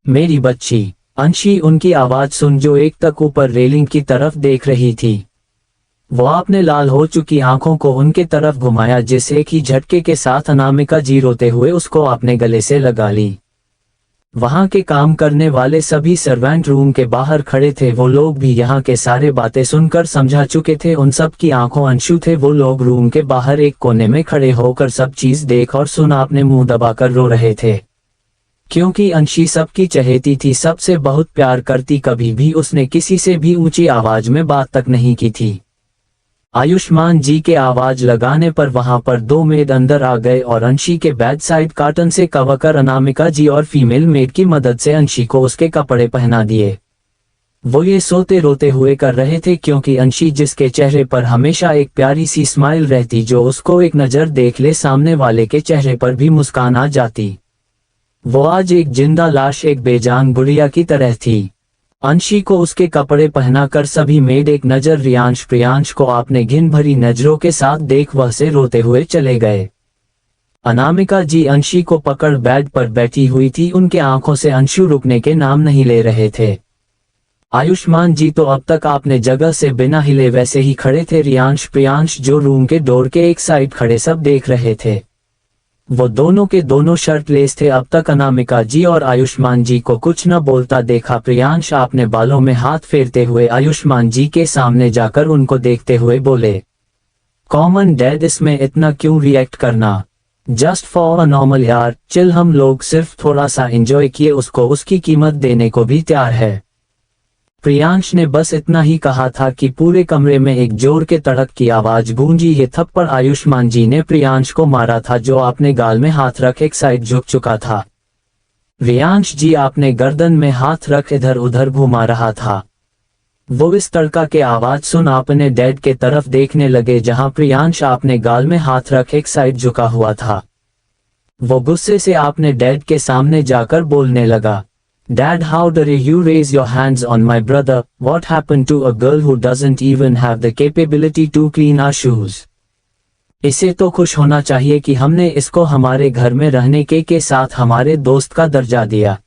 मेरी बच्ची। अंशी उनकी आवाज सुन जो एक तक ऊपर रेलिंग की तरफ देख रही थी, वो आपने लाल हो चुकी आंखों को उनके तरफ घुमाया, जिस एक ही झटके के साथ अनामिका जी रोते हुए उसको अपने गले से लगा ली। वहां के काम करने वाले सभी सर्वेंट रूम के बाहर खड़े थे। वो लोग भी यहाँ के सारे बातें सुनकर समझा चुके थे। उन सब की आंखों अंशु थे। वो लोग रूम के बाहर एक कोने में खड़े होकर सब चीज देख और सुन अपने मुंह दबाकर रो रहे थे, क्योंकि अंशी सबकी चहेती थी, सबसे बहुत प्यार करती। कभी भी उसने किसी से भी ऊंची आवाज में बात तक नहीं की थी। आयुष्मान जी के आवाज लगाने पर वहां पर 2 मेड अंदर आ गए और अंशी के बैक साइड कार्टन से कवर कर अनामिका जी और फीमेल मेड की मदद से अंशी को उसके कपड़े पहना दिए। वो ये सोते रोते हुए कर रहे थे, क्योंकि अंशी जिसके चेहरे पर हमेशा एक प्यारी सी स्माइल रहती, जो उसको एक नजर देख ले सामने वाले के चेहरे पर भी मुस्कान आ जाती, वो आज एक जिंदा लाश, एक बेजान गुड़िया की तरह थी। अंशी को उसके कपड़े पहनाकर सभी मेड एक नजर रियांश, प्रियांश को आपने घिन भरी नजरों के साथ देख वह से रोते हुए चले गए। अनामिका जी अंशी को पकड़ बेड पर बैठी हुई थी। उनके आंखों से अंशु रुकने के नाम नहीं ले रहे थे। आयुष्मान जी तो अब तक आपने जगह से बिना हिले वैसे ही खड़े थे। रियांश, प्रियांश जो रूम के डोर के एक साइड खड़े सब देख रहे थे। वो दोनों के दोनों शर्टलेस थे। अब तक अनामिका जी और आयुष्मान जी को कुछ न बोलता देखा। प्रियांश आपने बालों में हाथ फेरते हुए आयुष्मान जी के सामने जाकर उनको देखते हुए बोले, कॉमन डैड इसमें इतना क्यों रिएक्ट करना, जस्ट फॉर अ नॉर्मल यार, चिल, हम लोग सिर्फ थोड़ा सा एंजॉय किए उसको, उसकी कीमत देने को भी तैयार है। प्रियांश ने बस इतना ही कहा था कि पूरे कमरे में एक जोर के तड़क की आवाज गूंजी। ये थप्पड़ आयुष्मान जी ने प्रियांश को मारा था, जो अपने गाल में हाथ रख एक साइड झुक चुका था। प्रियांश जी अपने गर्दन में हाथ रख इधर उधर घुमा रहा था। वो इस तड़का के आवाज सुन अपने डैड के तरफ देखने लगे, जहां प्रियांश अपने गाल में हाथ रख एक साइड झुका हुआ था। वो गुस्से से अपने डैड के सामने जाकर बोलने लगा, Dad, how dare you raise your hands on my brother? What happened to a girl who doesn't even have the capability to clean our shoes? इसे तो खुश होना चाहिए कि हमने इसको हमारे घर में रहने के साथ हमारे दोस्त का दर्जा दिया।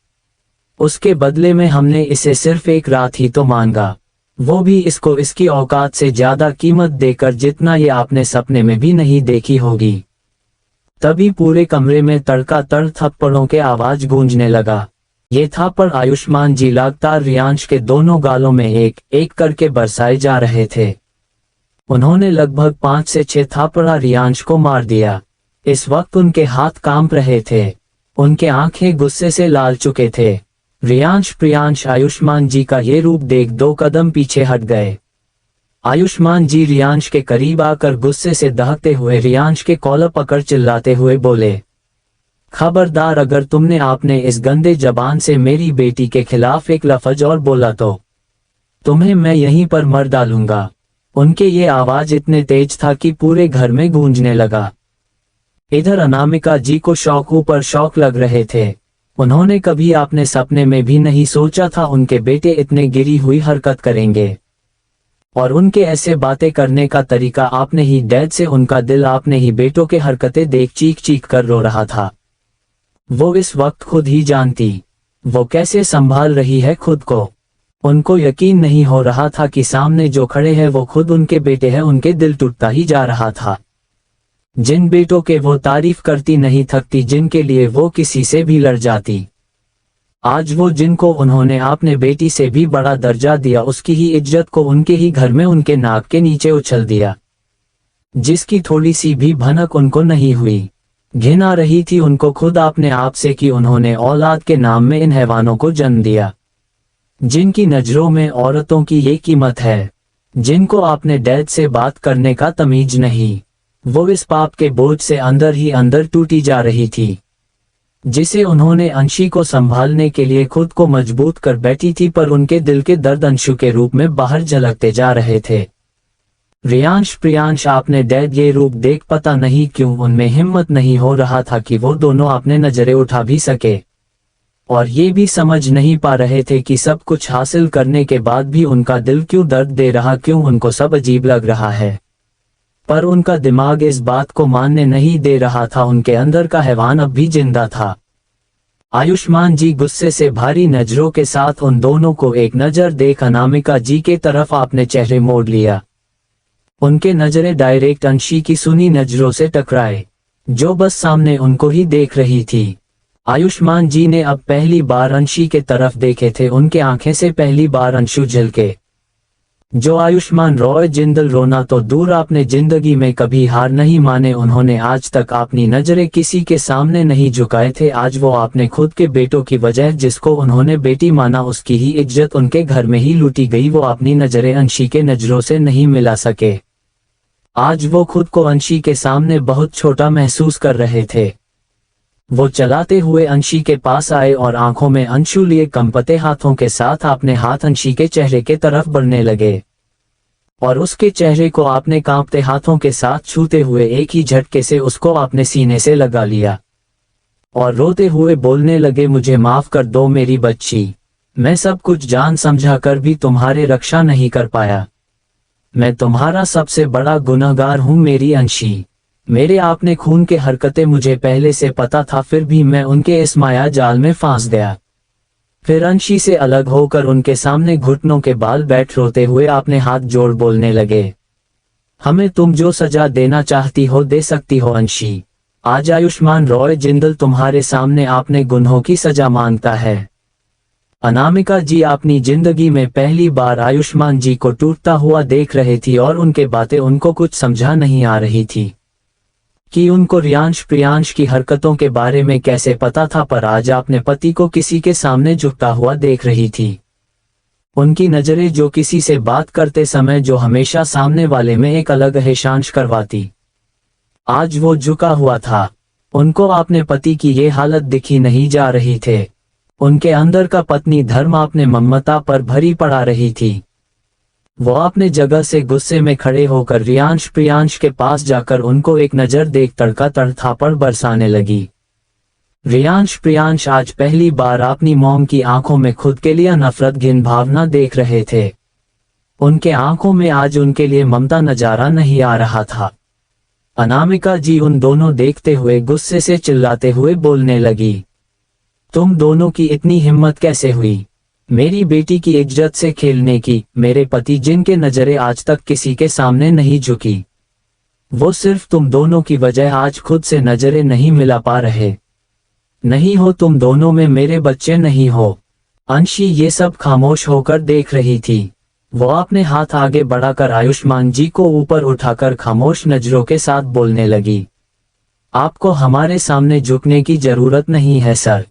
उसके बदले में हमने इसे सिर्फ एक रात ही तो मांगा, वो भी इसको इसकी औकात से ज्यादा कीमत देकर, जितना ये आपने सपने में भी नहीं देखी होगी। तभी पूरे कमरे में तड़का तड़ थप्पड़ों के आवाज गूंजने लगा। ये थप्पड़ आयुष्मान जी लगातार रियांश के दोनों गालों में एक एक करके बरसाए जा रहे थे। उन्होंने लगभग 5 से 6 थप्पड़ रियांश को मार दिया। इस वक्त उनके हाथ कांप रहे थे, उनके आंखें गुस्से से लाल चुके थे। प्रियांश आयुष्मान जी का ये रूप देख 2 कदम पीछे हट गए। आयुष्मान जी रियांश के करीब आकर गुस्से से दहकते हुए रियांश के कॉलर पकड़ चिल्लाते हुए बोले, खबरदार, अगर तुमने आपने इस गंदे जबान से मेरी बेटी के खिलाफ एक लफ्ज और बोला तो तुम्हें मैं यहीं पर मर डालूंगा। उनके ये आवाज इतने तेज था कि पूरे घर में गूंजने लगा। इधर अनामिका जी को शौक ऊपर शौक लग रहे थे। उन्होंने कभी अपने सपने में भी नहीं सोचा था उनके बेटे इतने गिरी हुई हरकत करेंगे, और उनके ऐसे बातें करने का तरीका आपने ही डैड से, उनका दिल आपने ही बेटों के हरकतें देख चीख चीख कर रो रहा था। वो इस वक्त खुद ही जानती वो कैसे संभाल रही है खुद को। उनको यकीन नहीं हो रहा था कि सामने जो खड़े हैं वो खुद उनके बेटे हैं। उनके दिल टूटता ही जा रहा था। जिन बेटों के वो तारीफ करती नहीं थकती, जिनके लिए वो किसी से भी लड़ जाती, आज वो जिनको उन्होंने अपने बेटी से भी बड़ा दर्जा दिया, उसकी ही इज्जत को उनके ही घर में उनके नाक के नीचे उछल दिया, जिसकी थोड़ी सी भी भनक उनको नहीं हुई। घिन आ रही थी उनको खुद अपने आप से कि उन्होंने औलाद के नाम में इन हैवानों को जन्म दिया, जिनकी नजरों में औरतों की ये कीमत है, जिनको आपने डैड से बात करने का तमीज नहीं। वो इस पाप के बोझ से अंदर ही अंदर टूटी जा रही थी, जिसे उन्होंने अंशी को संभालने के लिए खुद को मजबूत कर बैठी थी, पर उनके दिल के दर्द अंशु के रूप में बाहर झलकते जा रहे थे। प्रियांश आपने डैड ये रूप देख पता नहीं क्यों उनमें हिम्मत नहीं हो रहा था कि वो दोनों अपने नजरें उठा भी सके, और ये भी समझ नहीं पा रहे थे कि सब कुछ हासिल करने के बाद भी उनका दिल क्यों दर्द दे रहा, क्यों उनको सब अजीब लग रहा है। पर उनका दिमाग इस बात को मानने नहीं दे रहा था, उनके अंदर का हैवान अब भी जिंदा था। आयुष्मान जी गुस्से से भारी नजरों के साथ उन दोनों को एक नजर देख अनामिका जी के तरफ आपने चेहरे मोड़ लिया। उनके नजरें डायरेक्ट अंशी की सुनी नजरों से टकराए, जो बस सामने उनको ही देख रही थी। आयुष्मान जी ने अब पहली बार अंशी के तरफ देखे थे। उनके आंखें से पहली बार अंशु झलके। जो आयुष्मान रॉय जिंदल रोना तो दूर, आपने जिंदगी में कभी हार नहीं माने। उन्होंने आज तक अपनी नजरें किसी के सामने नहीं झुकाए थे। आज वो आपने खुद के बेटों की वजह, जिसको उन्होंने बेटी माना, उसकी ही इज्जत उनके घर में ही लूटी गई। वो अपनी नजरें अंशी के नजरों से नहीं मिला सके। आज वो खुद को अंशी के सामने बहुत छोटा महसूस कर रहे थे। वो चलाते हुए अंशी के पास आए और आंखों में अंशु लिए कंपते हाथों के साथ अपने हाथ अंशी के चेहरे के तरफ बढ़ने लगे, और उसके चेहरे को आपने कांपते हाथों के साथ छूते हुए एक ही झटके से उसको अपने सीने से लगा लिया, और रोते हुए बोलने लगे, मुझे माफ कर दो मेरी बच्ची, मैं सब कुछ जान समझा कर भी तुम्हारे रक्षा नहीं कर पाया। मैं तुम्हारा सबसे बड़ा गुनहगार हूँ मेरी अंशी। मेरे आपने खून के हरकतें मुझे पहले से पता था, फिर भी मैं उनके इस माया जाल में फांस गया। फिर अंशी से अलग होकर उनके सामने घुटनों के बाल बैठ रोते हुए आपने हाथ जोड़ बोलने लगे, हमें तुम जो सजा देना चाहती हो दे सकती हो अंशी। आज आयुष्मान रॉय जिंदल तुम्हारे सामने आपने गुनाहों की सजा मांगता है। अनामिका जी अपनी जिंदगी में पहली बार आयुष्मान जी को टूटता हुआ देख रही थी और उनके बातें उनको कुछ समझा नहीं आ रही थी कि उनको रियांश प्रियांश की हरकतों के बारे में कैसे पता था, पर आज अपने पति को किसी के सामने झुकता हुआ देख रही थी। उनकी नजरें जो किसी से बात करते समय जो हमेशा सामने वाले में एक अलग एहसास करवाती, आज वो झुका हुआ था। उनको अपने पति की ये हालत दिखी नहीं जा रही थे। उनके अंदर का पत्नी धर्म अपने ममता पर भरी पड़ा रही थी। वो अपने जगह से गुस्से में खड़े होकर रियांश प्रियांश के पास जाकर उनको एक नजर देख तड़का तड़ थापड़ बरसाने लगी। रियांश प्रियांश आज पहली बार अपनी मॉम की आंखों में खुद के लिए नफरत घिन भावना देख रहे थे। उनके आंखों में आज उनके लिए ममता नजारा नहीं आ रहा था। अनामिका जी उन दोनों देखते हुए गुस्से से चिल्लाते हुए बोलने लगी, तुम दोनों की इतनी हिम्मत कैसे हुई मेरी बेटी की इज्जत से खेलने की? मेरे पति जिनके नजरें आज तक किसी के सामने नहीं झुकी, वो सिर्फ तुम दोनों की वजह आज खुद से नजरें नहीं मिला पा रहे। नहीं हो तुम दोनों में मेरे बच्चे नहीं हो। अंशी ये सब खामोश होकर देख रही थी। वो अपने हाथ आगे बढ़ाकर आयुष्मान जी को ऊपर उठाकर खामोश नजरों के साथ बोलने लगी, आपको हमारे सामने झुकने की जरूरत नहीं है सर।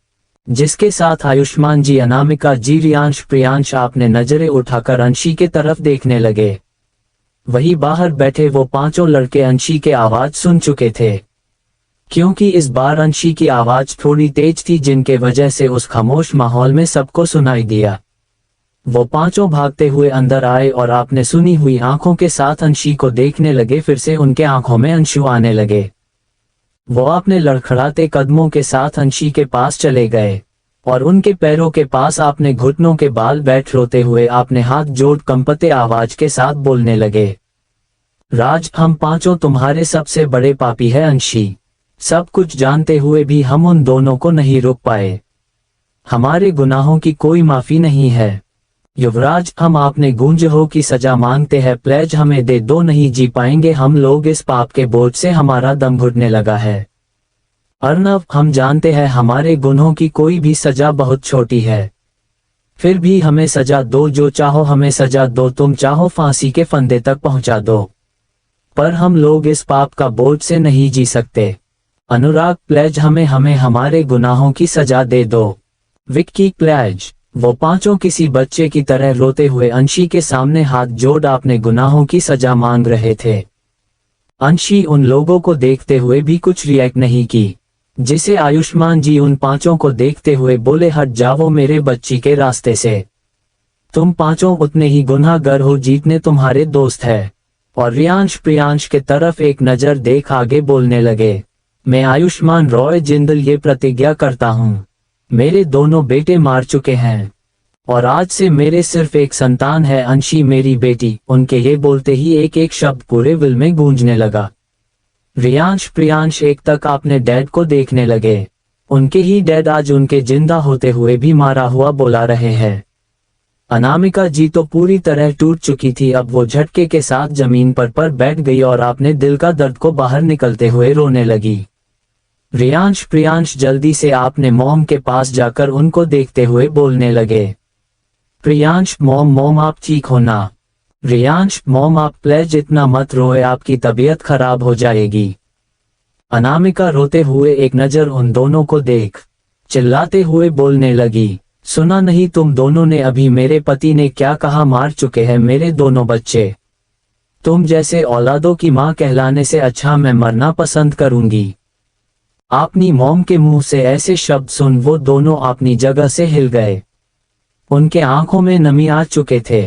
जिसके साथ आयुष्मान जी अनामिका जी रियांश प्रियांश आपने नजरें उठाकर अंशी के तरफ देखने लगे। वही बाहर बैठे वो पांचों लड़के अंशी के आवाज सुन चुके थे, क्योंकि इस बार अंशी की आवाज थोड़ी तेज थी जिनके वजह से उस खामोश माहौल में सबको सुनाई दिया। वो पांचों भागते हुए अंदर आए और आपने सुनी हुई आंखों के साथ अंशी को देखने लगे। फिर से उनके आंखों में अंशु आने लगे। वो अपने लड़खड़ाते कदमों के साथ अंशी के पास चले गए और उनके पैरों के पास आपने घुटनों के बाल बैठ रोते हुए आपने हाथ जोड़ कंपते आवाज के साथ बोलने लगे, राज हम पांचों तुम्हारे सबसे बड़े पापी है अंशी। सब कुछ जानते हुए भी हम उन दोनों को नहीं रोक पाए। हमारे गुनाहों की कोई माफी नहीं है। युवराज हम आपने गूंजहो की सजा मांगते हैं, प्लेज हमें दे दो, नहीं जी पाएंगे हम लोग इस पाप के बोझ से, हमारा दम घुटने लगा है। अर्नव हम जानते हैं हमारे गुनाहों की कोई भी सजा बहुत छोटी है, फिर भी हमें सजा दो, जो चाहो हमें सजा दो, तुम चाहो फांसी के फंदे तक पहुंचा दो, पर हम लोग इस पाप का बोझ से नहीं जी सकते। अनुराग प्लेज हमें हमारे गुनाहों की सजा दे दो। विक्की प्लेज। वो पांचों किसी बच्चे की तरह रोते हुए अंशी के सामने हाथ जोड़ अपने गुनाहों की सजा मांग रहे थे। अंशी उन लोगों को देखते हुए भी कुछ रिएक्ट नहीं की, जिसे आयुष्मान जी उन पांचों को देखते हुए बोले, हट जाओ मेरे बच्ची के रास्ते से, तुम पांचों उतने ही गुनहगार हो जितने तुम्हारे दोस्त है। और रियांश प्रियांश के तरफ एक नजर देख आगे बोलने लगे, मैं आयुष्मान रॉय जिंदल ये प्रतिज्ञा करता हूँ, मेरे दोनों बेटे मार चुके हैं और आज से मेरे सिर्फ एक संतान है, अंशी मेरी बेटी। उनके ये बोलते ही एक एक शब्द पूरे विल में गूंजने लगा। रियांश प्रियांश एक तक अपने डैड को देखने लगे। उनके ही डैड आज उनके जिंदा होते हुए भी मारा हुआ बोला रहे हैं। अनामिका जी तो पूरी तरह टूट चुकी थी। अब वो झटके के साथ जमीन पर बैठ गई और अपने दिल का दर्द को बाहर निकलते हुए रोने लगी। रियांश प्रियांश जल्दी से आपने मॉम के पास जाकर उनको देखते हुए बोलने लगे, प्रियांश मॉम आप ठीक हो ना? रियांश मॉम आप प्लीज इतना मत रोए, आपकी तबीयत खराब हो जाएगी। अनामिका रोते हुए एक नजर उन दोनों को देख चिल्लाते हुए बोलने लगी, सुना नहीं तुम दोनों ने अभी मेरे पति ने क्या कहा, मार चुके हैं मेरे दोनों बच्चे। तुम जैसे औलादों की माँ कहलाने से अच्छा मैं मरना पसंद करूंगी। अपनी मॉम के मुंह से ऐसे शब्द सुन वो दोनों अपनी जगह से हिल गए। उनके आंखों में नमी आ चुके थे।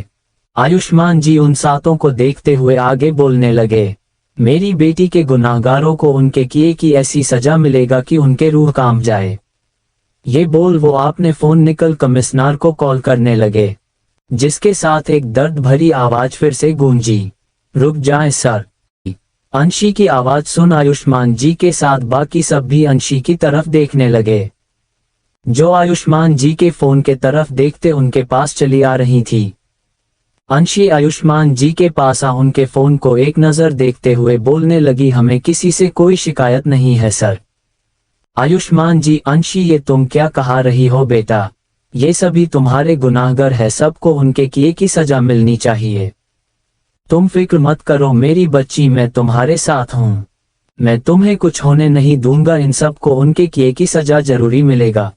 आयुष्मान जी उन सातों को देखते हुए आगे बोलने लगे, मेरी बेटी के गुनाहगारों को उनके किए की ऐसी सजा मिलेगा कि उनके रूह कांप जाए। ये बोल वो आपने फोन निकल कमिश्नर को कॉल करने लगे, जिसके साथ एक दर्द भरी आवाज फिर से गूंजी, रुक जाएं सर। अंशी की आवाज सुन आयुष्मान जी के साथ बाकी सब भी अंशी की तरफ देखने लगे, जो आयुष्मान जी के फोन के तरफ देखते उनके पास चली आ रही थी। अंशी आयुष्मान जी के पास आ उनके फोन को एक नजर देखते हुए बोलने लगी, हमें किसी से कोई शिकायत नहीं है सर। आयुष्मान जी, अंशी ये तुम क्या कहा रही हो बेटा? ये सभी तुम्हारे गुनाहगार है, सबको उनके किए की सजा मिलनी चाहिए। तुम फिक्र मत करो मेरी बच्ची, मैं तुम्हारे साथ हूँ। मैं तुम्हें कुछ होने नहीं दूंगा, इन सबको उनके किए की सजा जरूरी मिलेगा।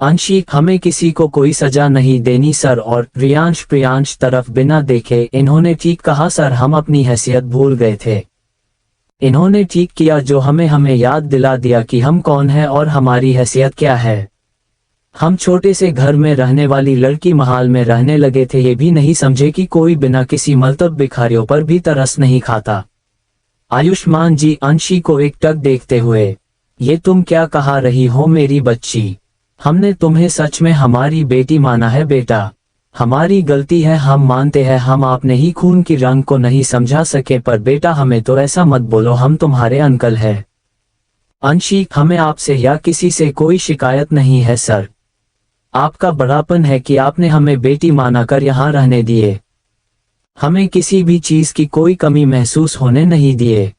अंशी, हमें किसी को कोई सजा नहीं देनी सर। और रियांश प्रियांश तरफ बिना देखे, इन्होंने ठीक कहा सर, हम अपनी हैसियत भूल गए थे। इन्होंने ठीक किया जो हमें याद दिला दिया कि हम कौन हैं और हमारी हैसियत क्या है। हम छोटे से घर में रहने वाली लड़की महाल में रहने लगे थे, ये भी नहीं समझे कि कोई बिना किसी मतलब भिखारियों पर भी तरस नहीं खाता। आयुष्मान जी अंशी को एकटक देखते हुए, ये तुम क्या कहा रही हो मेरी बच्ची? हमने तुम्हें सच में हमारी बेटी माना है बेटा। हमारी गलती है, हम मानते हैं, हम आपने ही खून की रंग को नहीं समझा सके, पर बेटा हमें तो ऐसा मत बोलो, हम तुम्हारे अंकल हैं। अंशी, हमें आपसे या किसी से कोई शिकायत नहीं है सर। आपका बड़ापन है कि आपने हमें बेटी मानाकर यहाँ रहने दिए। हमें किसी भी चीज की कोई कमी महसूस होने नहीं दिए।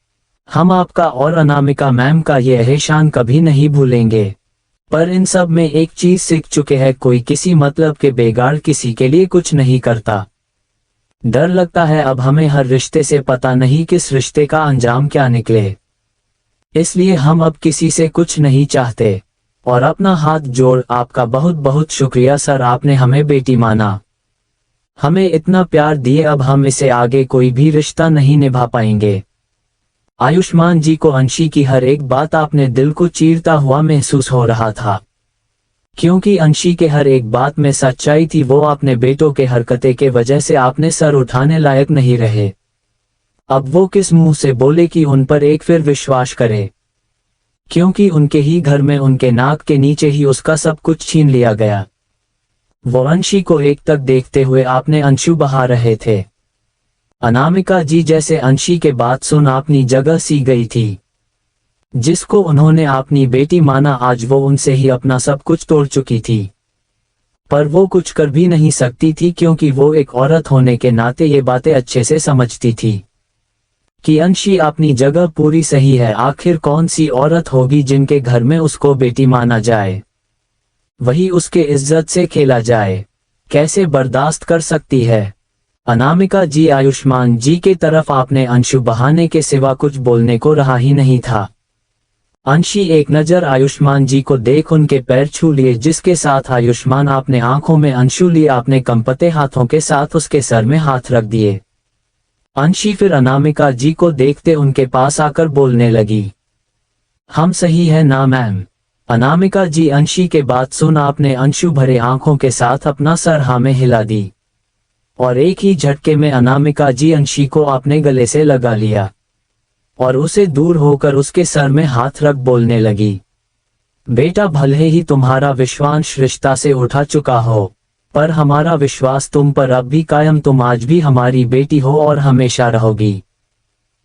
हम आपका और अनामिका मैम का ये एहसान कभी नहीं भूलेंगे। पर इन सब में एक चीज सीख चुके हैं, कोई किसी मतलब के बेगार किसी के लिए कुछ नहीं करता। डर लगता है अब हमें हर रिश्ते से, पता नहीं किस रिश्ते का अंजाम क्या निकले। इसलिए हम अब किसी से कुछ नहीं चाहते। और अपना हाथ जोड़, आपका बहुत बहुत शुक्रिया सर, आपने हमें बेटी माना, हमें इतना प्यार दिए, अब हम इसे आगे कोई भी रिश्ता नहीं निभा पाएंगे। आयुष्मान जी को अंशी की हर एक बात अपने दिल को चीरता हुआ महसूस हो रहा था, क्योंकि अंशी के हर एक बात में सच्चाई थी। वो अपने बेटों के हरकतें के वजह से आपने सर उठाने लायक नहीं रहे। अब वो किस मुंह से बोले कि उन पर एक फिर विश्वास करे, क्योंकि उनके ही घर में उनके नाक के नीचे ही उसका सब कुछ छीन लिया गया। वो अंशी को एक तक देखते हुए आपने अंशु बहा रहे थे। अनामिका जी जैसे अंशी के बात सुन अपनी जगह सी गई थी। जिसको उन्होंने अपनी बेटी माना, आज वो उनसे ही अपना सब कुछ तोड़ चुकी थी। पर वो कुछ कर भी नहीं सकती थी, क्योंकि वो एक औरत होने के नाते ये बातें अच्छे से समझती थी कि अंशी अपनी जगह पूरी सही है। आखिर कौन सी औरत होगी जिनके घर में उसको बेटी माना जाए, वही उसके इज्जत से खेला जाए? कैसे बर्दाश्त कर सकती है? अनामिका जी आयुष्मान जी के तरफ आपने अंशु बहाने के सिवा कुछ बोलने को रहा ही नहीं था। अंशी एक नजर आयुष्मान जी को देख उनके पैर छू लिए, जिसके साथ आयुष्मान आपने आंखों में अंशु लिए, आपने कंपते हाथों के साथ उसके सर में हाथ रख दिए। अंशी फिर अनामिका जी को देखते उनके पास आकर बोलने लगी, हम सही है ना मैम? अनामिका जी अंशी के बात सुन आपने अंशु भरे आंखों के साथ अपना सर हाँ में हिला दी, और एक ही झटके में अनामिका जी अंशी को अपने गले से लगा लिया और उसे दूर होकर उसके सर में हाथ रख बोलने लगी, बेटा भले ही तुम्हारा विश्वास रिश्ता से उठा चुका हो, पर हमारा विश्वास तुम पर अब भी कायम, तुम आज भी हमारी बेटी हो और हमेशा रहोगी।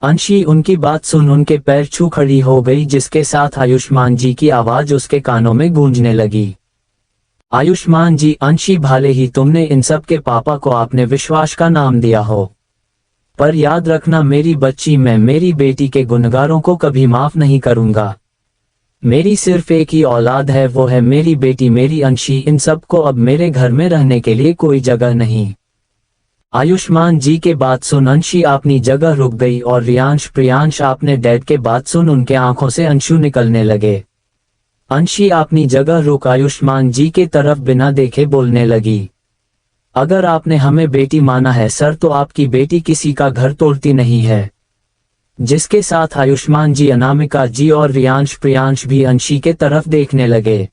अंशी उनकी बात सुन उनके पैर छू खड़ी हो गई, जिसके साथ आयुष्मान जी की आवाज उसके कानों में गूंजने लगी, आयुष्मान जी, अंशी भले ही तुमने इन सब के पापा को आपने विश्वास का नाम दिया हो, पर याद रखना मेरी बच्ची, मैं मेरी बेटी के गुनहगारों को कभी माफ नहीं करूंगा। मेरी सिर्फ एक ही औलाद है, वो है मेरी बेटी, मेरी अंशी। इन सब को अब मेरे घर में रहने के लिए कोई जगह नहीं। आयुष्मान जी के बात सुन अंशी अपनी जगह रुक गई और रियांश प्रियांश आपने डैड के बात सुन उनके आंखों से अंशु निकलने लगे। अंशी अपनी जगह रुक आयुष्मान जी के तरफ बिना देखे बोलने लगी, अगर आपने हमें बेटी माना है सर, तो आपकी बेटी किसी का घर तोड़ती नहीं है। जिसके साथ आयुष्मान जी, अनामिका जी और रियांश प्रियांश भी अंशी के तरफ देखने लगे।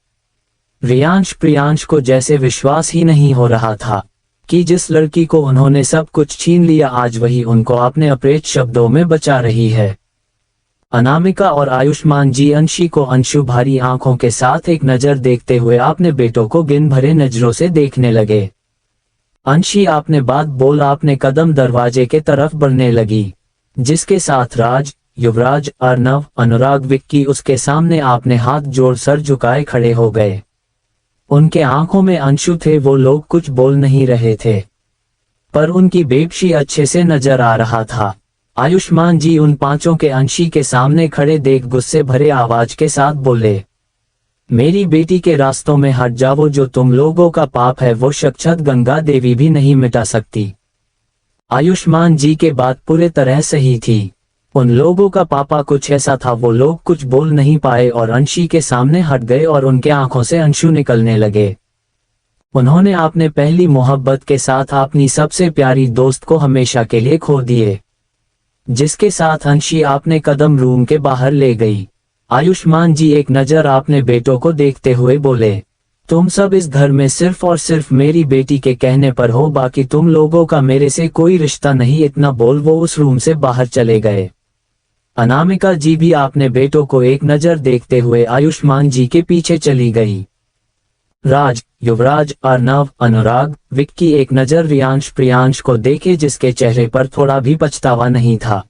रियांश प्रियांश को जैसे विश्वास ही नहीं हो रहा था कि जिस लड़की को उन्होंने सब कुछ छीन लिया, आज वही उनको अपने अप्रेत शब्दों में बचा रही है। अनामिका और आयुष्मान जी अंशी को अंशु भारी आंखों के साथ एक नजर देखते हुए अपने बेटों को गिन भरे नजरों से देखने लगे। अंशी आपने बात बोल आपने कदम दरवाजे के तरफ बढ़ने लगी, जिसके साथ राज, युवराज, अर्नव, अनुराग, विक्की उसके सामने आपने हाथ जोड़ सर झुकाए खड़े हो गए। उनके आंखों में अंशु थे, वो लोग कुछ बोल नहीं रहे थे, पर उनकी बेबसी अच्छे से नजर आ रहा था। आयुष्मान जी उन पांचों के अंशी के सामने खड़े देख गुस्से भरे आवाज के साथ बोले, मेरी बेटी के रास्तों में हट जाओ, जो तुम लोगों का पाप है वो साक्षात गंगा देवी भी नहीं मिटा सकती। आयुष्मान जी के बात पूरे तरह सही थी। उन लोगों का पापा कुछ ऐसा था, वो लोग कुछ बोल नहीं पाए और अंशी के सामने हट गए और उनके आंखों से अंशु निकलने लगे। उन्होंने अपने पहली मोहब्बत के साथ अपनी सबसे प्यारी दोस्त को हमेशा के लिए खो दिए, जिसके साथ अंशी अपने कदम रूम के बाहर ले गई। आयुष्मान जी एक नजर अपने बेटों को देखते हुए बोले, तुम सब इस घर में सिर्फ और सिर्फ मेरी बेटी के कहने पर हो, बाकी तुम लोगों का मेरे से कोई रिश्ता नहीं। इतना बोल वो उस रूम से बाहर चले गए। अनामिका जी भी अपने बेटों को एक नजर देखते हुए आयुष्मान जी के पीछे चली गई। राज, युवराज, अर्नव, अनुराग, विक्की एक नजर रियांश प्रियांश को देखे, जिसके चेहरे पर थोड़ा भी पछतावा नहीं था,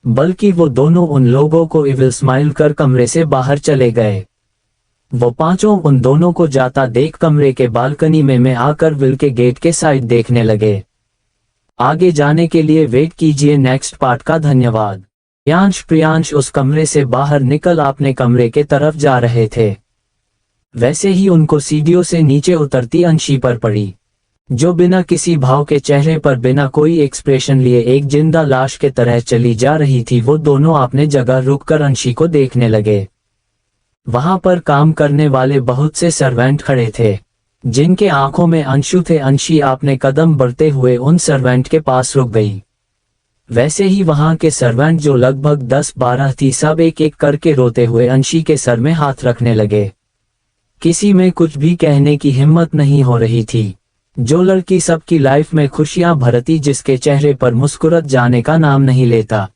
बल्कि वो दोनों उन लोगों को इविल स्माइल कर कमरे से बाहर चले गए। वो पांचों उन दोनों को जाता देख कमरे के बालकनी में आकर विल के गेट के साइड देखने लगे। आगे जाने के लिए वेट कीजिए नेक्स्ट पार्ट का। धन्यवाद। प्रियांश उस कमरे से बाहर निकल अपने कमरे के तरफ जा रहे थे। वैसे ही उनको सीढ़ियों से नीचे उतरती अंशी पर पड़ी, जो बिना किसी भाव के चेहरे पर बिना कोई एक्सप्रेशन लिए एक जिंदा लाश के तरह चली जा रही थी। वो दोनों अपने जगह रुककर अंशी को देखने लगे। वहां पर काम करने वाले बहुत से सर्वेंट खड़े थे, जिनके आंखों में अंशु थे। अंशी अपने कदम बढ़ते हुए उन सर्वेंट के पास रुक गई। वैसे ही वहां के सर्वेंट, जो लगभग 10-12 थी, सब एक एक करके रोते हुए अंशी के सर में हाथ रखने लगे। किसी में कुछ भी कहने की हिम्मत नहीं हो रही थी। जो लड़की सबकी लाइफ में खुशियां भरती, जिसके चेहरे पर मुस्कुरात जाने का नाम नहीं लेता,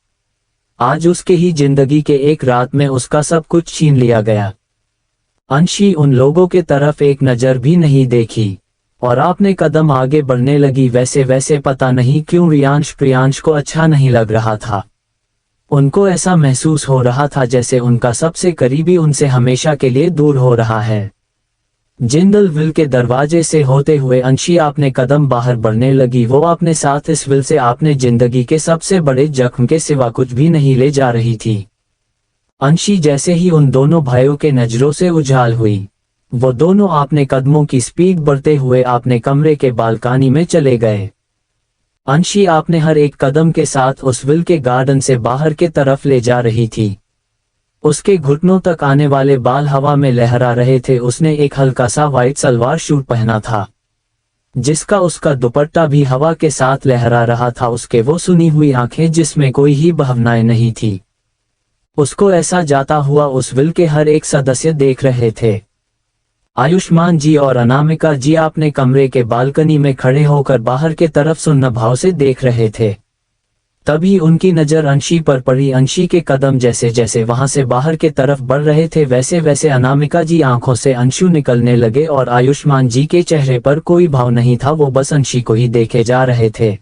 आज उसके ही जिंदगी के एक रात में उसका सब कुछ छीन लिया गया। अंशी उन लोगों के तरफ एक नजर भी नहीं देखी और अपने कदम आगे बढ़ने लगी। वैसे वैसे पता नहीं क्यों रियांश प्रियांश को अच्छा नहीं लग रहा था। उनको ऐसा महसूस हो रहा था जैसे उनका सबसे करीबी उनसे हमेशा के लिए दूर हो रहा है। जिंदल विल के दरवाजे से होते हुए अंशी अपने कदम बाहर बढ़ने लगी। वो अपने साथ इस विल से अपने जिंदगी के सबसे बड़े जख्म के सिवा कुछ भी नहीं ले जा रही थी। अंशी जैसे ही उन दोनों भाइयों के नजरों से उजाल हुई, वो दोनों अपने कदमों की स्पीड बढ़ते हुए अपने कमरे के बालकनी में चले गए। अंशी अपने हर एक कदम के साथ उस विल के गार्डन से बाहर के तरफ ले जा रही थी। उसके घुटनों तक आने वाले बाल हवा में लहरा रहे थे। उसने एक हल्का सा व्हाइट सलवार सूट पहना था, जिसका उसका दुपट्टा भी हवा के साथ लहरा रहा था। उसके वो सुनी हुई आंखें, जिसमें कोई ही भावनाएं नहीं थी। उसको ऐसा जाता हुआ उस विल के हर एक सदस्य देख रहे थे। आयुष्मान जी और अनामिका जी अपने कमरे के बालकनी में खड़े होकर बाहर के तरफ सुन्न भाव से देख रहे थे। तभी उनकी नजर अंशी पर पड़ी। अंशी के कदम जैसे जैसे वहां से बाहर के तरफ बढ़ रहे थे, वैसे वैसे अनामिका जी आंखों से अंशु निकलने लगे और आयुष्मान जी के चेहरे पर कोई भाव नहीं था। वो बस अंशी को ही देखे जा रहे थे।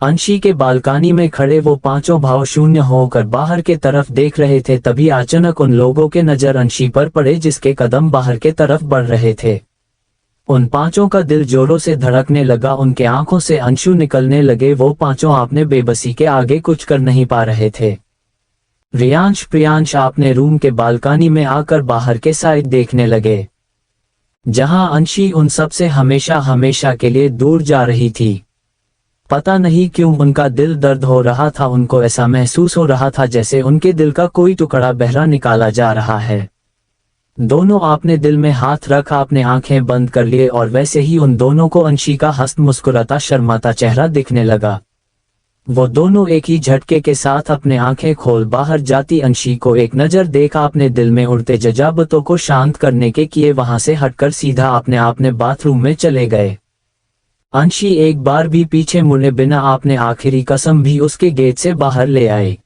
अंशी के बालकनी में खड़े वो पांचों भाव शून्य होकर बाहर के तरफ देख रहे थे। तभी अचानक उन लोगों के नजर अंशी पर पड़े, जिसके कदम बाहर के तरफ बढ़ रहे थे। उन पांचों का दिल जोरों से धड़कने लगा। उनके आंखों से अंशु निकलने लगे। वो पांचों अपने बेबसी के आगे कुछ कर नहीं पा रहे थे। रियांश प्रियांश अपने रूम के बालकनी में आकर बाहर के साइड देखने लगे, जहां अंशी उन सब से हमेशा हमेशा के लिए दूर जा रही थी। पता नहीं क्यों उनका दिल दर्द हो रहा था। उनको ऐसा महसूस हो रहा था जैसे उनके दिल का कोई टुकड़ा बहरा निकाला जा रहा है। दोनों अपने दिल में हाथ रख अपने आंखें बंद कर लिए और वैसे ही उन दोनों को अंशी का हंस मुस्कुराता शर्माता चेहरा दिखने लगा। वो दोनों एक ही झटके के साथ अपने आंखें खोल बाहर जाती अंशी को एक नजर देखा। अपने दिल में उड़ते जज़्बातों को शांत करने के किए वहां से हटकर सीधा अपने बाथरूम में चले गए। अंशी एक बार भी पीछे मुड़े बिना अपने आखिरी कसम भी उसके गेट से बाहर ले आए।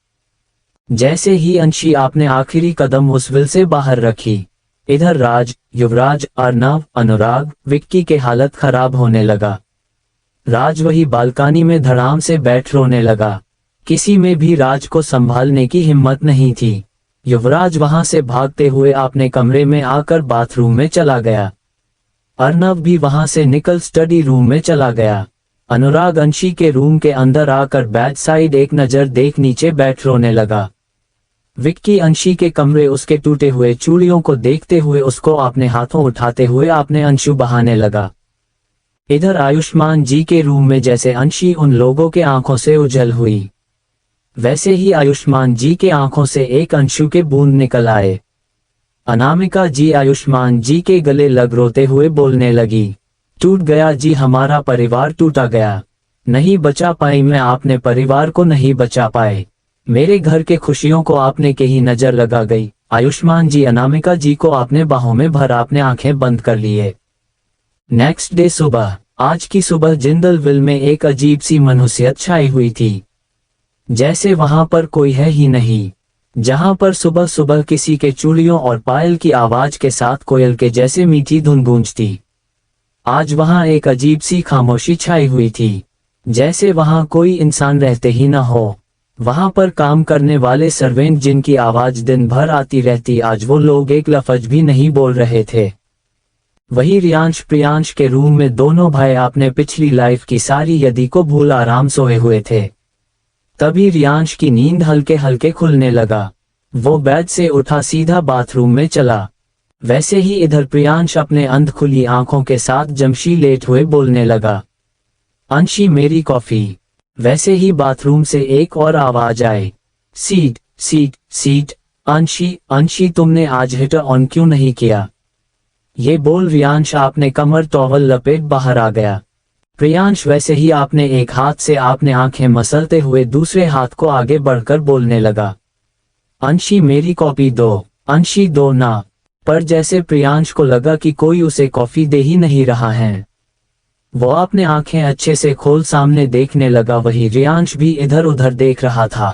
जैसे ही अंशी अपने आखिरी कदम उस विल से बाहर रखी, इधर राज, युवराज, अर्नव, अनुराग, विक्की के हालत खराब होने लगा। राज वही बालकनी में धड़ाम से बैठ रोने लगा। किसी में भी राज को संभालने की हिम्मत नहीं थी। युवराज वहां से भागते हुए अपने कमरे में आकर बाथरूम में चला गया। अर्नव भी वहां से निकल स्टडी रूम में चला गया। अनुराग अंशी के रूम के अंदर आकर बेड साइड एक नजर देख नीचे बैठ रोने लगा। विक्की अंशी के कमरे उसके टूटे हुए चूड़ियों को देखते हुए उसको अपने हाथों उठाते हुए अपने अंशु बहाने लगा। इधर आयुष्मान जी के रूम में जैसे अंशी उन लोगों के आंखों से उजल हुई, वैसे ही आयुष्मान जी के आंखों से एक अंशु के बूंद निकल आए। अनामिका जी आयुष्मान जी के गले लग रोते हुए बोलने लगी, टूट गया जी, हमारा परिवार टूटा गया, नहीं बचा पाई मैं, आपने परिवार को नहीं बचा पाए, मेरे घर के खुशियों को आपने के ही नजर लगा गई। आयुष्मान जी अनामिका जी को अपने बाहों में भर आपने आंखें बंद कर लिए। नेक्स्ट डे सुबह, आज की सुबह जिंदलविल में एक अजीब सी मनहूसियत छाई हुई थी, जैसे वहां पर कोई है ही नहीं। जहां पर सुबह सुबह किसी के चूड़ियों और पायल की आवाज के साथ कोयल के जैसे मीठी धुन गूंजती, आज वहां एक अजीब सी खामोशी छाई हुई थी, जैसे वहां कोई इंसान रहते ही न हो। वहां पर काम करने वाले सर्वेंट जिनकी आवाज दिन भर आती रहती, आज वो लोग एक लफ्ज भी नहीं बोल रहे थे। वही रियांश प्रियांश के रूम में दोनों भाई अपने पिछली लाइफ की सारी यदि को भूल आराम सोए हुए थे। तभी रियांश की नींद हल्के हल्के खुलने लगा, वो बेड से उठा सीधा बाथरूम में चला। वैसे ही इधर प्रियांश अपने अंध खुली आंखों के साथ जमशी लेट हुए बोलने लगा, अंशी मेरी कॉफी। वैसे ही बाथरूम से एक और आवाज आई, सीट सीट सीट। अंशी अंशी तुमने आज हीटर ऑन क्यों नहीं किया? ये बोल रियांश आपने कमर टॉवल लपेट बाहर आ गया। प्रियांश वैसे ही आपने एक हाथ से आपने आंखें मसलते हुए दूसरे हाथ को आगे बढ़कर बोलने लगा, अंशी मेरी कॉफी दो, अंशी दो ना। पर जैसे प्रियांश को लगा कि कोई उसे कॉफी दे ही नहीं रहा है, वो अपने आंखें अच्छे से खोल सामने देखने लगा। वही रियांश भी इधर उधर देख रहा था।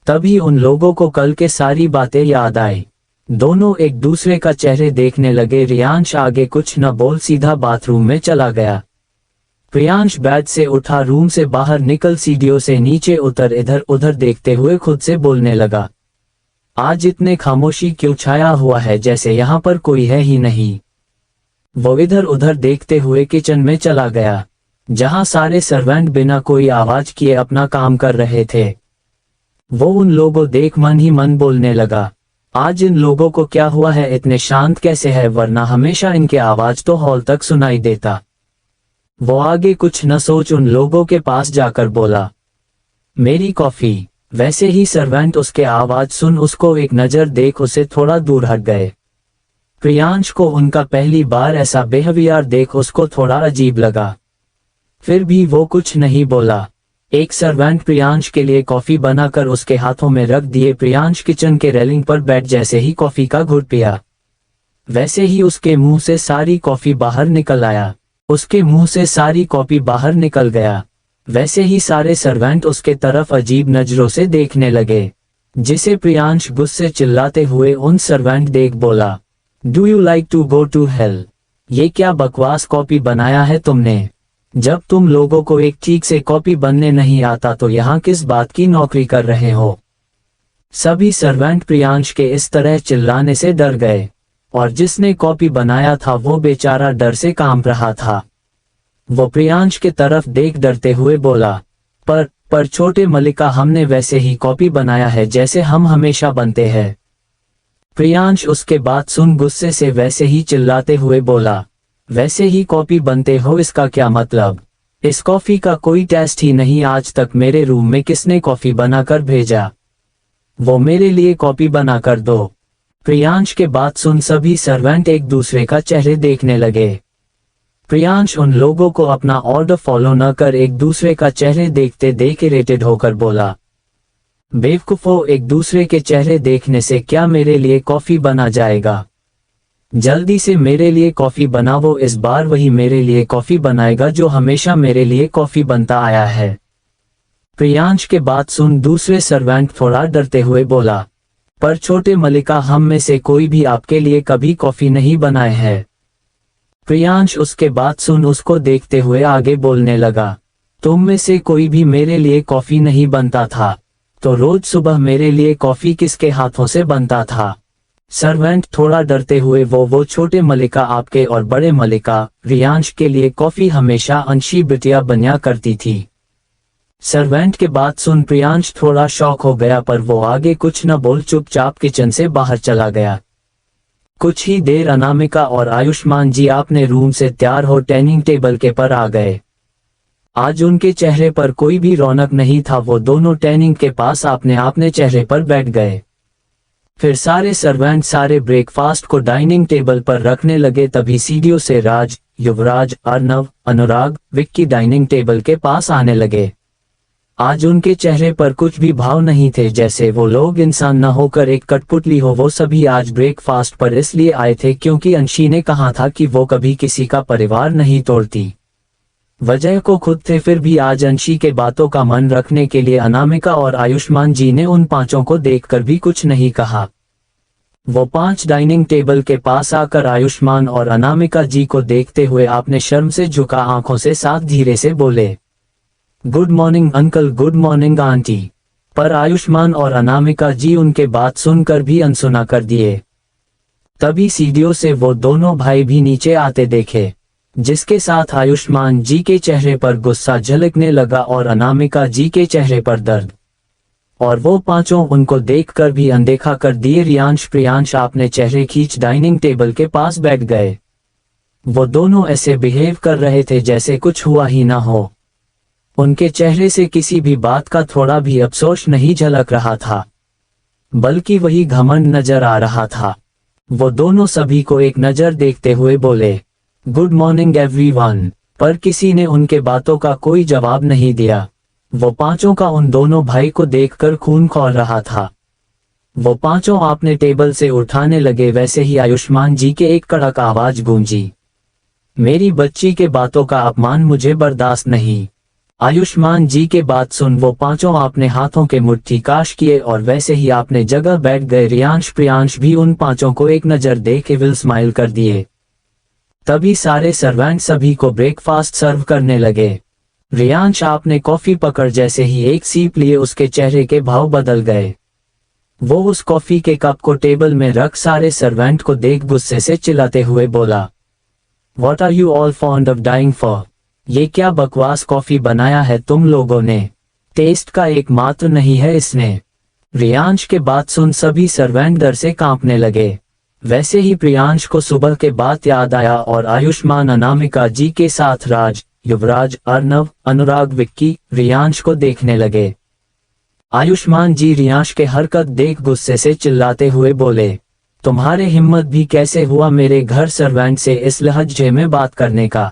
तभी उन लोगों को कल के सारी बातें याद आई। दोनों एक दूसरे का चेहरे देखने लगे। रियांश आगे कुछ न बोल सीधा बाथरूम में चला गया। प्रियांश बेड से उठा, रूम से बाहर निकल सीढ़ियों से नीचे उतर इधर उधर देखते हुए खुद से बोलने लगा, आज इतने खामोशी क्यों छाया हुआ है, जैसे यहाँ पर कोई है ही नहीं। वो इधर उधर देखते हुए किचन में चला गया, जहाँ सारे सर्वेंट बिना कोई आवाज किए अपना काम कर रहे थे। वो उन लोगों देख मन ही मन बोलने लगा, आज इन लोगों को क्या हुआ है, इतने शांत कैसे है, वरना हमेशा इनके आवाज तो हॉल तक सुनाई देता। वो आगे कुछ न सोच उन लोगों के पास जाकर बोला, मेरी कॉफी। वैसे ही सर्वेंट उसके आवाज सुन उसको एक नजर देख उसे थोड़ा दूर हट गए। प्रियांश को उनका पहली बार ऐसा बिहेवियर देख उसको थोड़ा अजीब लगा, फिर भी वो कुछ नहीं बोला। एक सर्वेंट प्रियांश के लिए कॉफी बनाकर उसके हाथों में रख दिए। प्रियांश किचन के रेलिंग पर बैठ जैसे ही कॉफी का घुट पिया, वैसे ही उसके मुंह से सारी कॉफी बाहर निकल आया। उसके मुंह से सारी कॉफी बाहर निकल गया। वैसे ही सारे सर्वेंट उसके तरफ अजीब नजरों से देखने लगे, जिसे प्रियांश गुस्से चिल्लाते हुए उन सर्वेंट देख बोला, do you like to go to hell? ये क्या बकवास कॉपी बनाया है तुमने? जब तुम लोगों को एक ठीक से कॉपी बनने नहीं आता तो यहाँ किस बात की नौकरी कर रहे हो? सभी सर्वेंट प्रियांश के इस तरह चिल्लाने से डर गए, और जिसने कॉपी बनाया था वो बेचारा डर से कांप रहा था। वो प्रियांश के तरफ देख डरते हुए बोला, पर छोटे मलिका, हमने वैसे ही कॉपी बनाया है जैसे हम हमेशा बनते हैं। प्रियांश उसके बात सुन गुस्से से वैसे ही चिल्लाते हुए बोला, वैसे ही कॉपी बनते हो इसका क्या मतलब? इस कॉफी का कोई टेस्ट ही नहीं, आज तक मेरे रूम में किसने कॉफी बनाकर भेजा? वो मेरे लिए कॉपी बनाकर दो। प्रियांश के बात सुन सभी सर्वेंट एक दूसरे का चेहरे देखने लगे। प्रियांश उन लोगों को अपना ऑर्डर फॉलो न कर एक दूसरे का चेहरे देखते देख इरिटेट होकर बोला, बेवकूफो, एक दूसरे के चेहरे देखने से क्या मेरे लिए कॉफी बना जाएगा? जल्दी से मेरे लिए कॉफी बनाओ। इस बार वही मेरे लिए कॉफी बनाएगा जो हमेशा मेरे लिए कॉफी बनता आया है। प्रियांश के बात सुन दूसरे सर्वेंट थोड़ा डरते हुए बोला, पर छोटे मलिका, हम में से कोई भी आपके लिए कभी कॉफी नहीं बनाए है। प्रियांश उसके बात सुन उसको देखते हुए आगे बोलने लगा, तुम में से कोई भी मेरे लिए कॉफी नहीं बनता था, तो रोज सुबह मेरे लिए कॉफी किसके हाथों से बनता था? सर्वेंट थोड़ा डरते हुए वो छोटे मलिका आपके और बड़े मलिका रियांश के लिए कॉफी हमेशा अंशी बिटिया बनिया करती थी। सर्वेंट के बात सुन प्रियांश थोड़ा शॉक हो गया, पर वो आगे कुछ न बोल चुपचाप किचन से बाहर चला गया। कुछ ही देर अनामिका और आयुष्मान जी अपने रूम से तैयार हो डाइनिंग टेबल के पर आ गए। आज उनके चेहरे पर कोई भी रौनक नहीं था। वो दोनों डाइनिंग के पास अपने चेहरे पर बैठ गए। फिर सारे सर्वेंट सारे ब्रेकफास्ट को डाइनिंग टेबल पर रखने लगे। तभी सीढ़ियों से राज, युवराज, अर्नव, अनुराग, विक्की डाइनिंग टेबल के पास आने लगे। आज उनके चेहरे पर कुछ भी भाव नहीं थे, जैसे वो लोग इंसान न होकर एक कठपुतली हो। वो सभी आज ब्रेकफास्ट पर इसलिए आए थे क्योंकि अंशी ने कहा था कि वो कभी किसी का परिवार नहीं तोड़ती। वजह को खुद थे, फिर भी आज अंशी के बातों का मन रखने के लिए अनामिका और आयुष्मान जी ने उन पांचों को देखकर भी कुछ नहीं कहा। वो पांच डाइनिंग टेबल के पास आकर आयुष्मान और अनामिका जी को देखते हुए आपने शर्म से झुका आंखों से साथ धीरे से बोले, good morning uncle, good morning aunty. पर आयुष्मान और अनामिका जी उनके बात सुनकर भी अनसुना कर दिए। तभी सीढ़ियों से वो दोनों भाई भी नीचे आते देखे, जिसके साथ आयुष्मान जी के चेहरे पर गुस्सा झलकने लगा और अनामिका जी के चेहरे पर दर्द। और वो पांचों उनको देखकर भी अनदेखा कर दिए। रियांश प्रियांश अपने चेहरे खींच डाइनिंग टेबल के पास बैठ गए। वो दोनों ऐसे बिहेव कर रहे थे जैसे कुछ हुआ ही ना हो। उनके चेहरे से किसी भी बात का थोड़ा भी अफसोस नहीं झलक रहा था, बल्कि वही घमंड नजर आ रहा था। वो दोनों सभी को एक नजर देखते हुए बोले, गुड मॉर्निंग एवरीवन, पर किसी ने उनके बातों का कोई जवाब नहीं दिया। वो पांचों का उन दोनों भाई को देखकर खून खौल रहा था। वो पांचों अपने टेबल से उठाने लगे। वैसे ही आयुष्मान जी के एक कड़क आवाज गूंजी, मेरी बच्ची के बातों का अपमान मुझे बर्दाश्त नहीं। आयुष्मान जी के बात सुन वो पांचों अपने हाथों के मुट्ठी काश किए और वैसे ही अपने जगह बैठ गए। रियांश प्रियांश भी उन पांचों को एक नजर देख विल स्माइल कर दिए। तभी सारे सर्वेंट सभी को ब्रेकफास्ट सर्व करने लगे। रियांश आपने कॉफी पकड़ जैसे ही एक सीप लिए उसके चेहरे के भाव बदल गए। वो उस कॉफी के कप को टेबल में रख सारे सर्वेंट को देख गुस्से से चिल्लाते हुए बोला, What are you all fond of dying for? ये क्या बकवास कॉफी बनाया है तुम लोगों ने? टेस्ट का एक मात्र नहीं है इसने। रियांश के बात सुन सभी सर्वेंट डर से कांपने लगे। वैसे ही प्रियांश को सुबह के बाद याद आया और आयुष्मान अनामिका जी के साथ राज, युवराज, अर्नव, अनुराग, विक्की, रियांश को देखने लगे। आयुष्मान जी रियांश के हरकत देख गुस्से से चिल्लाते हुए बोले, तुम्हारे हिम्मत भी कैसे हुआ मेरे घर सर्वेंट से इस लहजे में बात करने का?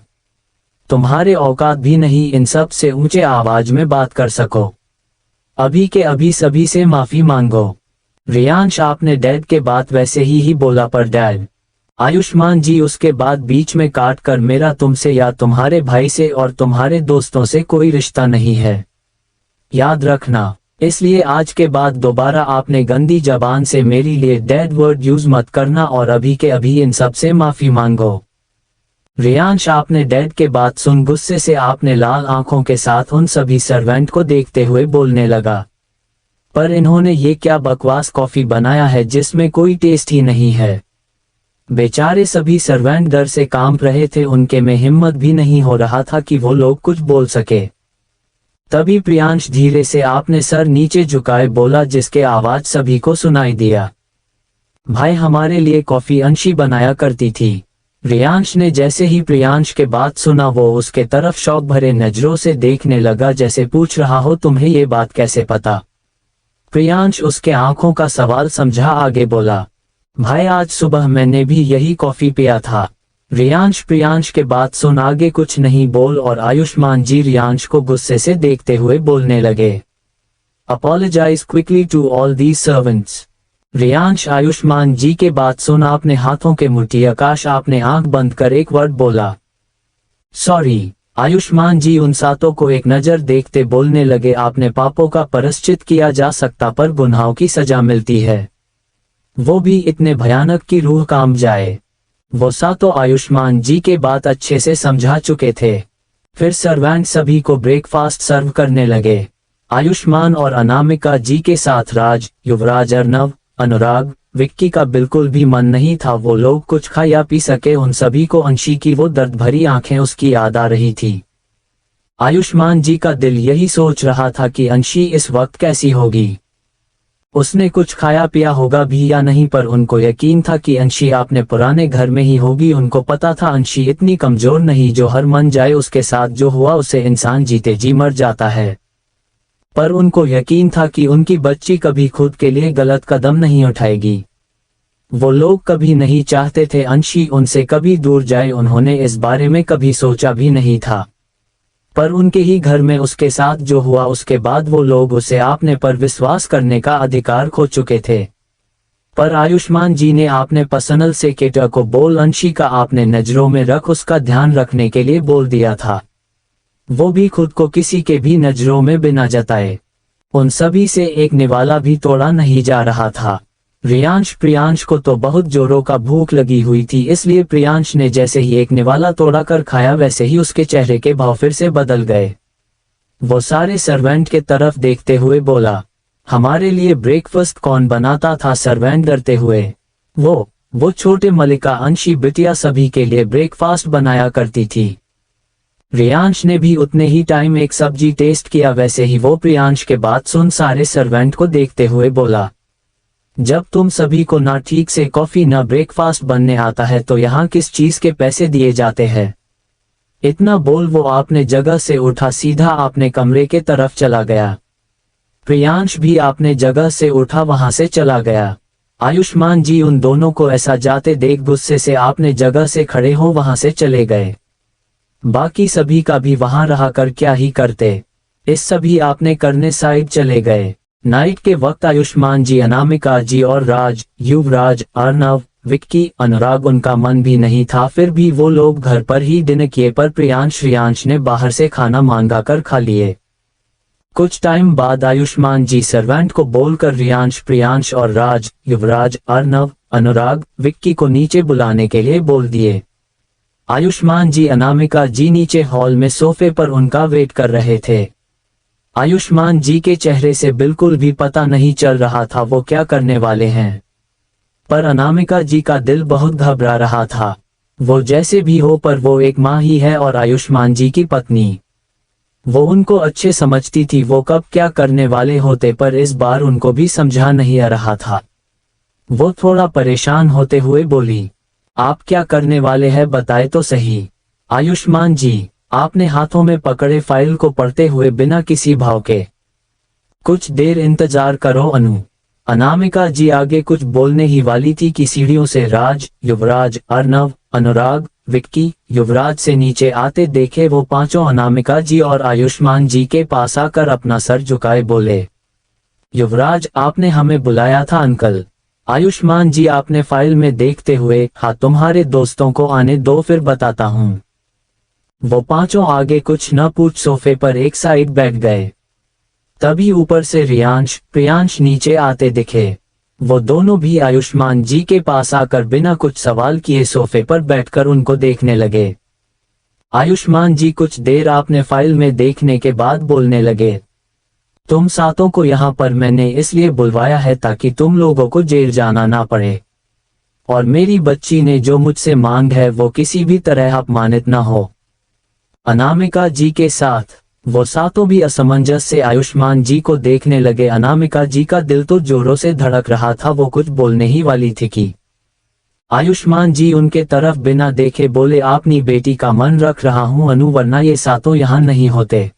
तुम्हारे औकात भी नहीं इन सब से ऊंचे आवाज में बात कर सको। अभी के अभी सभी से माफी मांगो। रियांश आपने डैड के बात वैसे ही बोला, पर डैड। आयुष्मान जी उसके बाद बीच में काट कर, मेरा तुमसे या तुम्हारे भाई से और तुम्हारे दोस्तों से कोई रिश्ता नहीं है, याद रखना। इसलिए आज के बाद दोबारा आपने गंदी जबान से मेरे लिए डैड वर्ड यूज मत करना और अभी के अभी इन सब से माफी मांगो। रियांश आपने डैड के बात सुन गुस्से से आपने लाल आंखों के साथ उन सभी सर्वेंट को देखते हुए बोलने लगा, पर इन्होंने ये क्या बकवास कॉफी बनाया है जिसमें कोई टेस्ट ही नहीं है। बेचारे सभी सर्वेंट डर से कांप रहे थे। उनके में हिम्मत भी नहीं हो रहा था कि वो लोग कुछ बोल सके। तभी प्रियांश धीरे से आपने सर नीचे झुकाए बोला, जिसके आवाज सभी को सुनाई दिया, भाई हमारे लिए कॉफी अंशी बनाया करती थी। रियांश ने जैसे ही प्रियांश के बात सुना वो उसके तरफ शौक भरे नजरों से देखने लगा, जैसे पूछ रहा हो तुम्हें ये बात कैसे पता। प्रियांश उसके आंखों का सवाल समझा आगे बोला, भाई आज सुबह मैंने भी यही कॉफी पिया था। रियांश प्रियांश के बात सुन आगे कुछ नहीं बोल और आयुष्मान जी रियांश को गुस्से से देखते हुए बोलने लगे, apologize quickly to all these servants. Riyansh Ayushman ji के बात सुन आपने हाथों के मुट्ठी आकाश आपने आंख बंद कर एक वर्ड बोला, सॉरी। आयुष्मान जी उन सातों को एक नजर देखते बोलने लगे, आपने पापों का प्रायश्चित किया जा सकता पर गुनाहों की सजा मिलती है, वो भी इतने भयानक की रूह कांप जाए। वो सातों आयुष्मान जी के बात अच्छे से समझा चुके थे। फिर सर्वेंट सभी को ब्रेकफास्ट सर्व करने लगे। आयुष्मान और अनामिका जी के साथ राज, युवराज, अर्नव, अनुराग, विक्की का बिल्कुल भी मन नहीं था वो लोग कुछ खा या पी सके। उन सभी को अंशी की वो दर्द भरी आंखें उसकी याद आ रही थी। आयुष्मान जी का दिल यही सोच रहा था कि अंशी इस वक्त कैसी होगी। उसने कुछ खाया पिया होगा भी या नहीं, पर उनको यकीन था कि अंशी अपने पुराने घर में ही होगी। उनको पता था अंशी इतनी कमजोर नहीं जो हर मन जाए उसके साथ जो हुआ उसे इंसान जीते जी मर जाता है। पर उनको यकीन था कि उनकी बच्ची कभी खुद के लिए गलत कदम नहीं उठाएगी। वो लोग कभी नहीं चाहते थे अंशी उनसे कभी दूर जाए, उन्होंने इस बारे में कभी सोचा भी नहीं था। पर उनके ही घर में उसके साथ जो हुआ उसके बाद वो लोग उसे अपने पर विश्वास करने का अधिकार खो चुके थे। पर आयुष्मान जी ने अपने पर्सनल सेक्रेटरी को बोल अंशी का आपने नजरों में रख उसका ध्यान रखने के लिए बोल दिया था। वो भी खुद को किसी के भी नजरों में बिना जताए उन सभी से एक निवाला भी तोड़ा नहीं जा रहा था। प्रियांश को तो बहुत जोरों का भूख लगी हुई थी, इसलिए प्रियांश ने जैसे ही एक निवाला तोड़ा कर खाया वैसे ही उसके चेहरे के भाव फिर से बदल गए। वो सारे सर्वेंट के तरफ देखते हुए बोला, हमारे लिए ब्रेकफास्ट कौन बनाता था? सर्वेंट डरते हुए, वो छोटे मलिका अंशी बिटिया सभी के लिए ब्रेकफास्ट बनाया करती थी। प्रियांश ने भी उतने ही टाइम एक सब्जी टेस्ट किया, वैसे ही वो प्रियांश के बात सुन सारे सर्वेंट को देखते हुए बोला, जब तुम सभी को ना ठीक से कॉफी ना ब्रेकफास्ट बनने आता है तो यहाँ किस चीज के पैसे दिए जाते हैं? इतना बोल वो अपने जगह से उठा सीधा अपने कमरे के तरफ चला गया। प्रियांश भी अपने जगह से उठा वहां से चला गया। आयुष्मान जी उन दोनों को ऐसा जाते देख गुस्से से अपने जगह से खड़े हो वहां से चले गए। बाकी सभी का भी वहां रहा कर क्या ही करते, इस सभी आपने करने साइड चले गए। नाइट के वक्त आयुष्मान जी, अनामिका जी और राज, युवराज, अर्नव, विक्की, अनुराग उनका मन भी नहीं था, फिर भी वो लोग घर पर ही डिनर किए। पर प्रियांश ने बाहर से खाना मांगा कर खा लिए। कुछ टाइम बाद आयुष्मान जी सर्वेंट को बोलकर प्रियांश और राज, युवराज, अर्नव, अनुराग, विक्की को नीचे बुलाने के लिए बोल दिए। आयुष्मान जी अनामिका जी नीचे हॉल में सोफे पर उनका वेट कर रहे थे। आयुष्मान जी के चेहरे से बिल्कुल भी पता नहीं चल रहा था वो क्या करने वाले हैं, पर अनामिका जी का दिल बहुत घबरा रहा था। वो जैसे भी हो पर वो एक माँ ही है और आयुष्मान जी की पत्नी। वो उनको अच्छे समझती थी, वो कब क्या करने वाले होते, पर इस बार उनको भी समझा नहीं आ रहा था। वो थोड़ा परेशान होते हुए बोली, आप क्या करने वाले हैं बताए तो सही। आयुष्मान जी, आपने हाथों में पकड़े फाइल को पढ़ते हुए बिना किसी भाव के, कुछ देर इंतजार करो अनु। अनामिका जी आगे कुछ बोलने ही वाली थी कि सीढ़ियों से राज, युवराज, अर्नव, अनुराग, विक्की, युवराज से नीचे आते देखे वो पांचों अनामिका जी और आयुष्मान जी के पास आकर अपना सर झुकाए बोले, युवराज आपने हमें बुलाया था अंकल। आयुष्मान जी आपने फाइल में देखते हुए, हाँ तुम्हारे दोस्तों को आने दो फिर बताता हूँ। वो पांचों आगे कुछ न पूछ सोफे पर एक साइड बैठ गए। तभी ऊपर से प्रियांश नीचे आते दिखे। वो दोनों भी आयुष्मान जी के पास आकर बिना कुछ सवाल किए सोफे पर बैठकर उनको देखने लगे। आयुष्मान जी कुछ देर आपने फाइल में देखने के बाद बोलने लगे, तुम सातों को यहाँ पर मैंने इसलिए बुलवाया है ताकि तुम लोगों को जेल जाना ना पड़े, और मेरी बच्ची ने जो मुझसे मांग है वो किसी भी तरह अपमानित ना हो। अनामिका जी के साथ वो सातों भी असमंजस से आयुष्मान जी को देखने लगे। अनामिका जी का दिल तो जोरों से धड़क रहा था, वो कुछ बोलने ही वाली थी कि आयुष्मान जी उनके तरफ बिना देखे बोले, अपनी बेटी का मन रख रहा हूं अनु, वरना ये सातों यहाँ नहीं होते।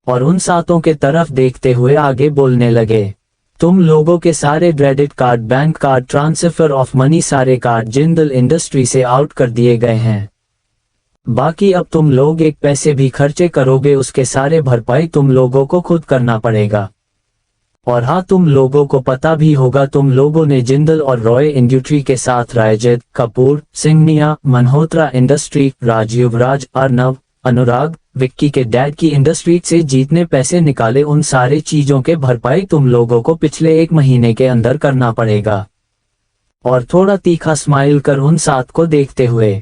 और उन सातों के तरफ देखते हुए आगे बोलने लगे, तुम लोगों के सारे credit card, bank card, transfer of money सारे कार्ड जिंदल इंडस्ट्री से आउट कर दिए गए हैं। बाकी अब तुम लोग एक पैसे भी खर्चे करोगे उसके सारे भरपाई तुम लोगों को खुद करना पड़ेगा। और हाँ, तुम लोगों को पता भी होगा तुम लोगों ने जिंदल और रॉय इंडस्ट्री के साथ रायजेद, कपूर, सिंघनिया, मल्होत्रा इंडस्ट्री, युवराज, अर्नव, अनुराग, विक्की के डैड की इंडस्ट्री से जितने पैसे निकाले उन सारे चीजों के भरपाई तुम लोगों को पिछले 1 महीने के अंदर करना पड़ेगा। और थोड़ा तीखा स्माइल कर उन सात को देखते हुए,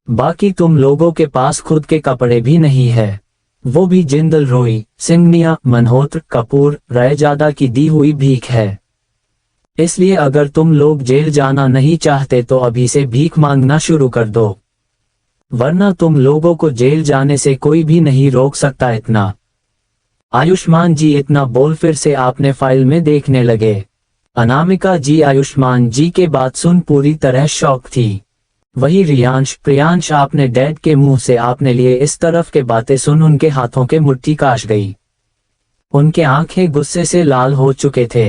बाकी तुम लोगों के पास खुद के कपड़े भी नहीं है, वो भी जिंदल, रोई, सिंघनिया, मल्होत्रा, कपूर, रायजादा की दी हुई भीख है। इसलिए अगर तुम लोग जेल जाना नहीं चाहते तो अभी से भीख मांगना शुरू कर दो। वरना तुम लोगों को जेल जाने से कोई भी नहीं रोक सकता। इतना आयुष्मान जी इतना बोल फिर से आपने फाइल में देखने लगे। अनामिका जी आयुष्मान जी के बात सुन पूरी तरह शॉक थी। वही प्रियांश आपने डैड के मुंह से आपने लिए इस तरफ के बातें सुन उनके हाथों के मुट्ठी काश गई। उनके आंखें गुस्से से लाल हो चुके थे।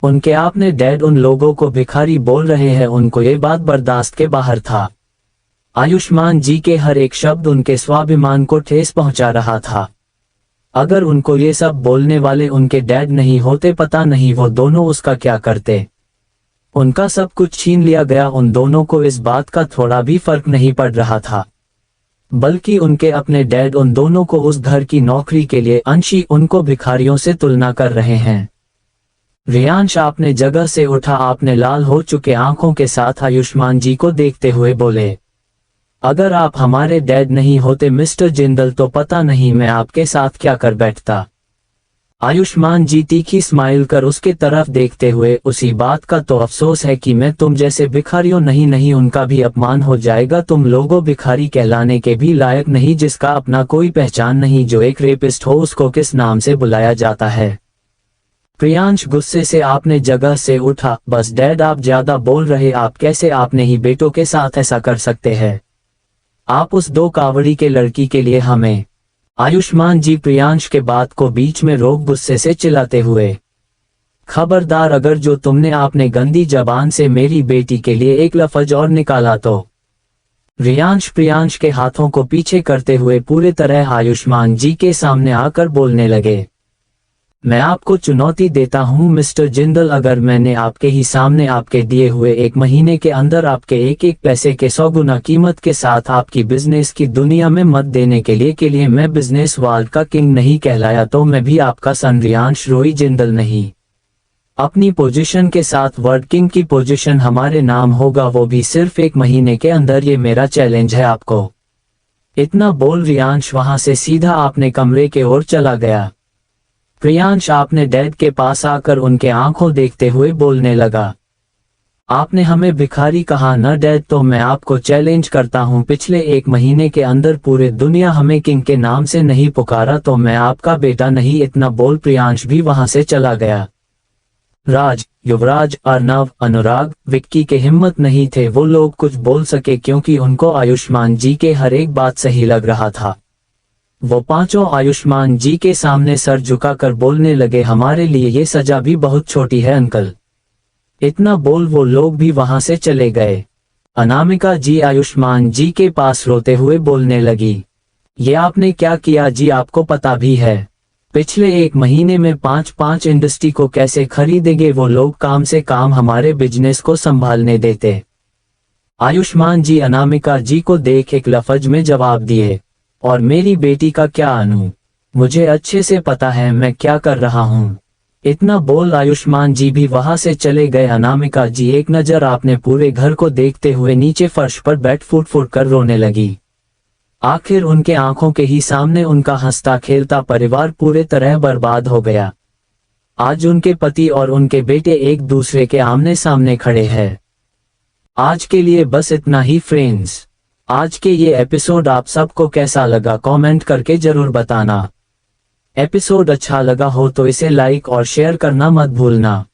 उनके आपने डैड उन लोगों को भिखारी बोल रहे हैं, उनको ये बात बर्दाश्त के बाहर था। आयुष्मान जी के हर एक शब्द उनके स्वाभिमान को ठेस पहुंचा रहा था। अगर उनको ये सब बोलने वाले उनके डैड नहीं होते, पता नहीं वो दोनों उसका क्या करते। उनका सब कुछ छीन लिया गया। उन दोनों को इस बात का थोड़ा भी फर्क नहीं पड़ रहा था, बल्कि उनके अपने डैड उन दोनों को उस घर की नौकरी के लिए अंशी उनको भिखारियों से तुलना कर रहे हैं। रियांश आपने जगह से उठा, आपने लाल हो चुके आंखों के साथ आयुष्मान जी को देखते हुए बोले, अगर आप हमारे डैड नहीं होते मिस्टर जिंदल तो पता नहीं मैं आपके साथ क्या कर बैठता। आयुष्मान जी तीखी स्माइल कर उसके तरफ देखते हुए, उसी बात का तो अफसोस है कि मैं तुम जैसे भिखारियों नहीं उनका भी अपमान हो जाएगा। तुम लोगों भिखारी कहलाने के भी लायक नहीं, जिसका अपना कोई पहचान नहीं, जो एक रेपिस्ट हो उसको किस नाम से बुलाया जाता है। प्रियांश गुस्से से आपने जगह से उठा, बस डैड आप ज्यादा बोल रहे, आप कैसे आपने ही बेटों के साथ ऐसा कर सकते हैं। आप उस दो कावड़ी के लड़की के लिए हमें। आयुष्मान जी प्रियांश के बात को बीच में रोक गुस्से से चिल्लाते हुए, खबरदार अगर जो तुमने आपने जबान से मेरी बेटी के लिए एक लफ्ज और निकाला तो। रियांश प्रियांश के हाथों को पीछे करते हुए पूरे तरह आयुष्मान जी के सामने आकर बोलने लगे, मैं आपको चुनौती देता हूं मिस्टर जिंदल, अगर मैंने आपके ही सामने आपके दिए हुए 1 महीने के अंदर आपके एक पैसे के 100 गुना कीमत के साथ आपकी बिजनेस की दुनिया में मत देने के लिए मैं बिजनेस वर्ल्ड का किंग नहीं कहलाया, तो मैं भी आपका सन रियांश रोई जिंदल नहीं। अपनी पोजीशन के साथ वर्ल्ड किंग की पोजीशन हमारे नाम होगा, वो भी सिर्फ 1 महीने के अंदर, ये मेरा चैलेंज है आपको। इतना बोल रियांश वहां से सीधा आपने कमरे के ओर चला गया। प्रियांश आपने डैड के पास आकर उनके आंखों देखते हुए बोलने लगा, आपने हमें भिखारी कहा न डैड, तो मैं आपको चैलेंज करता हूं, पिछले 1 महीने के अंदर पूरे दुनिया हमें किंग के नाम से नहीं पुकारा तो मैं आपका बेटा नहीं। इतना बोल प्रियांश भी वहां से चला गया। राज, युवराज, अर्नव, अनुराग, विक्की के हिम्मत नहीं थे वो लोग कुछ बोल सके, क्योंकि उनको आयुष्मान जी के हर एक बात सही लग रहा था। वो पांचों आयुष्मान जी के सामने सर झुकाकर बोलने लगे, हमारे लिए ये सजा भी बहुत छोटी है अंकल। इतना बोल वो लोग भी वहां से चले गए। अनामिका जी आयुष्मान जी के पास रोते हुए बोलने लगी, ये आपने क्या किया जी, आपको पता भी है पिछले 1 महीने में 5 इंडस्ट्री को कैसे खरीदेंगे वो लोग, काम से काम हमारे बिजनेस को संभालने देते। आयुष्मान जी अनामिका जी को देख एक लफ्ज में जवाब दिए, और मेरी बेटी का क्या अनु, मुझे अच्छे से पता है मैं क्या कर रहा हूँ। इतना बोल आयुष्मान जी भी वहां से चले गए। अनामिका जी एक नजर आपने पूरे घर को देखते हुए नीचे फर्श पर बैठ फुट कर रोने लगी। आखिर उनके आंखों के ही सामने उनका हंसता खेलता परिवार पूरे तरह बर्बाद हो गया। आज उनके पति और उनके बेटे एक दूसरे के आमने सामने खड़े हैं। आज के लिए बस इतना ही फ्रेंड्स। आज के ये एपिसोड आप सबको कैसा लगा कमेंट करके जरूर बताना। एपिसोड अच्छा लगा हो तो इसे लाइक और शेयर करना मत भूलना।